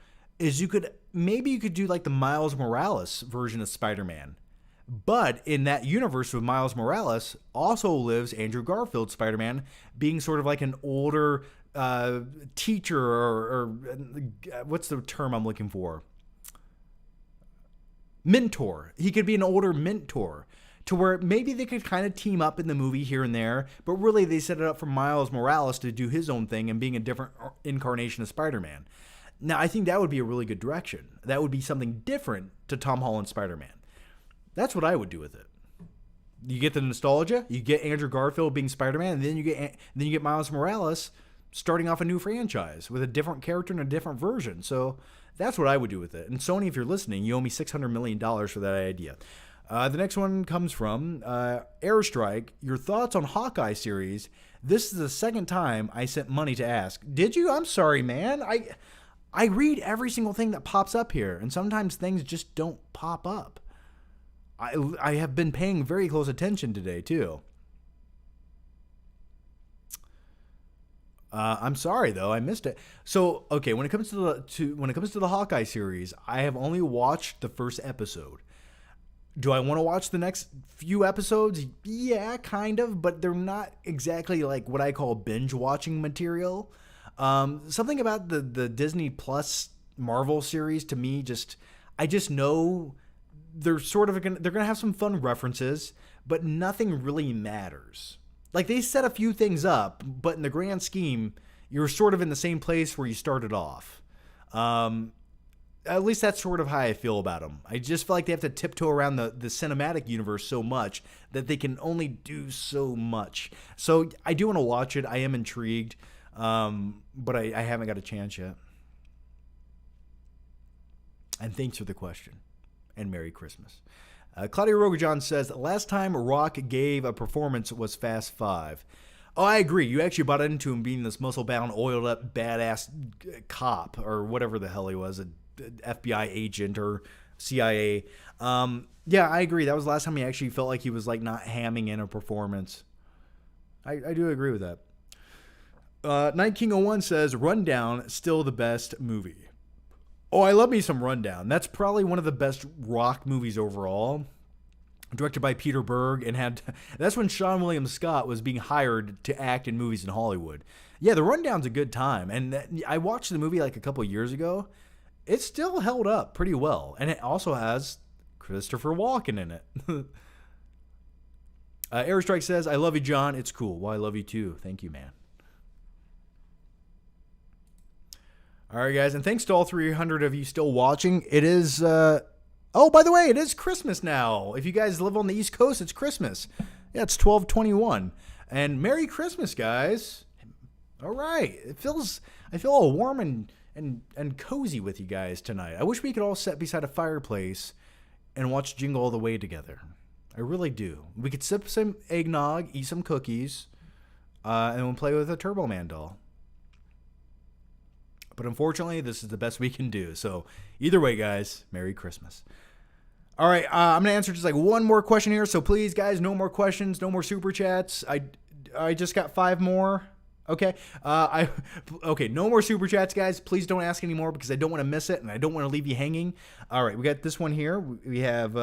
is you could do like the Miles Morales version of Spider-Man. But in that universe with Miles Morales also lives Andrew Garfield Spider-Man, being sort of like an older teacher or what's the term I'm looking for? Mentor. He could be an older mentor to where maybe they could kind of team up in the movie here and there, but really they set it up for Miles Morales to do his own thing and being a different incarnation of Spider-Man. Now, I think that would be a really good direction. That would be something different to Tom Holland's Spider-Man. That's what I would do with it. You get the nostalgia, you get Andrew Garfield being Spider-Man, and then you get Miles Morales starting off a new franchise with a different character and a different version. So that's what I would do with it. And Sony, if you're listening, you owe me $600 million for that idea. The next one comes from Airstrike. Your thoughts on Hawkeye series? This is the second time I sent money to ask. Did you? I'm sorry, man. I read every single thing that pops up here, and sometimes things just don't pop up. I have been paying very close attention today too. I'm sorry though, I missed it. So okay, when it comes to the Hawkeye series, I have only watched the first episode. Do I want to watch the next few episodes? Yeah, kind of, but they're not exactly like what I call binge watching material. Something about the Disney Plus Marvel series to me I just know they're gonna have some fun references, but nothing really matters. Like, they set a few things up, but in the grand scheme, you're sort of in the same place where you started off. At least that's sort of how I feel about them. I just feel like they have to tiptoe around the cinematic universe so much that they can only do so much. So I do want to watch it. I am intrigued, but I haven't got a chance yet. And thanks for the question. And Merry Christmas. Claudia Rogajon says, last time Rock gave a performance was Fast 5. Oh, I agree. You actually bought into him being this muscle-bound, oiled-up, badass cop, or whatever the hell he was, an FBI agent or CIA. Yeah, I agree. That was the last time he actually felt like he was like not hamming in a performance. I do agree with that. Night King 01 says, Rundown, still the best movie. Oh, I love me some Rundown. That's probably one of the best Rock movies overall. Directed by Peter Berg, and that's when Sean William Scott was being hired to act in movies in Hollywood. Yeah, the Rundown's a good time, and I watched the movie like a couple years ago. It still held up pretty well, and it also has Christopher Walken in it. Airstrike says, I love you, John. It's cool. Well, I love you too. Thank you, man. All right, guys, and thanks to all 300 of you still watching. It is, oh, by the way, it is Christmas now. If you guys live on the East Coast, it's Christmas. Yeah, it's 12/21. And Merry Christmas, guys. All right. I feel all warm and cozy with you guys tonight. I wish we could all sit beside a fireplace and watch Jingle All the Way together. I really do. We could sip some eggnog, eat some cookies, and we'll play with a Turbo Man doll. But unfortunately, this is the best we can do. So either way, guys, Merry Christmas. All right, I'm going to answer just like one more question here. So please, guys, no more questions, no more super chats. I just got 5 more. Okay. Okay, no more super chats, guys. Please don't ask anymore because I don't want to miss it and I don't want to leave you hanging. All right, we got this one here. We have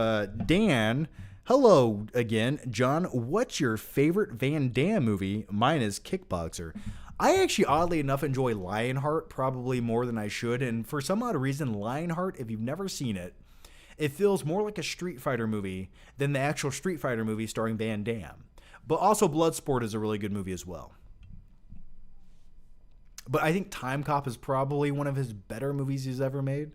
Dan. Hello again. John, what's your favorite Van Damme movie? Mine is Kickboxer. I actually, oddly enough, enjoy Lionheart probably more than I should. And for some odd reason, Lionheart, if you've never seen it, it feels more like a Street Fighter movie than the actual Street Fighter movie starring Van Damme. But also Bloodsport is a really good movie as well. But I think Time Cop is probably one of his better movies he's ever made.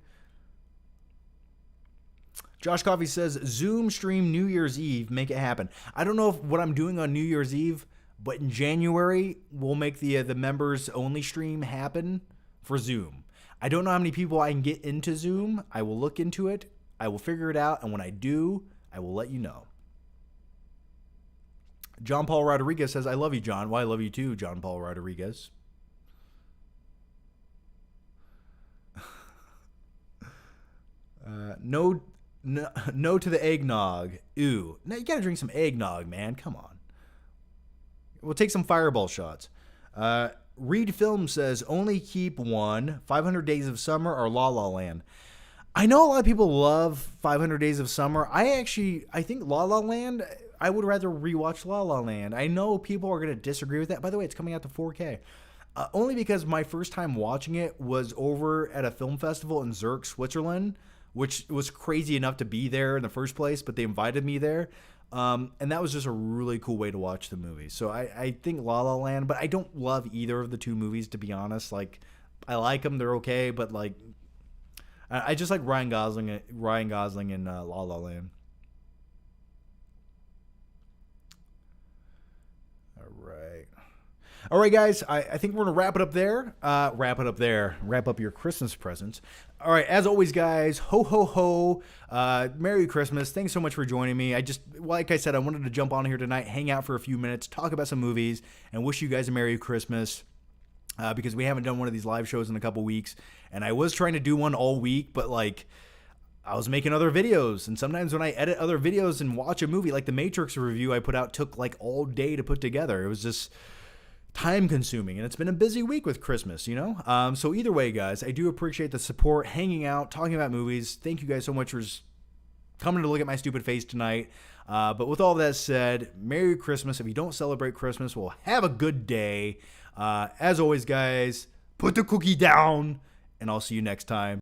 Josh Coffey says, Zoom stream New Year's Eve, make it happen. I don't know what I'm doing on New Year's Eve, but in January, we'll make the members only stream happen for Zoom. I don't know how many people I can get into Zoom. I will look into it. I will figure it out. And when I do, I will let you know. John Paul Rodriguez says, I love you, John. Well, I love you too, John Paul Rodriguez. No to the eggnog. Ooh. Now you got to drink some eggnog, man. Come on. We'll take some fireball shots. Reed Film says, only keep one. 500 Days of Summer or La La Land. I know a lot of people love 500 Days of Summer. I think La La Land, I would rather rewatch La La Land. I know people are going to disagree with that. By the way, it's coming out to 4K. Only because my first time watching it was over at a film festival in Zurich, Switzerland, which was crazy enough to be there in the first place, but they invited me there. And that was just a really cool way to watch the movie. So I think La La Land, but I don't love either of the two movies, to be honest. Like, I like them. They're okay, but like, I just like Ryan Gosling. Ryan Gosling in La La Land. All right, guys. I think we're gonna wrap it up there. Wrap it up there. Wrap up your Christmas presents. All right. As always, guys. Ho ho ho. Merry Christmas. Thanks so much for joining me. Like I said, I wanted to jump on here tonight, hang out for a few minutes, talk about some movies, and wish you guys a Merry Christmas. Because we haven't done one of these live shows in a couple weeks, and I was trying to do one all week, but like, I was making other videos, and sometimes when I edit other videos and watch a movie, like the Matrix review I put out took like all day to put together. It was just time consuming, and it's been a busy week with Christmas, you know? So either way, guys, I do appreciate the support, hanging out, talking about movies. Thank you guys so much for coming to look at my stupid face tonight. But with all that said, Merry Christmas. If you don't celebrate Christmas, well, have a good day. As always, guys, put the cookie down, and I'll see you next time.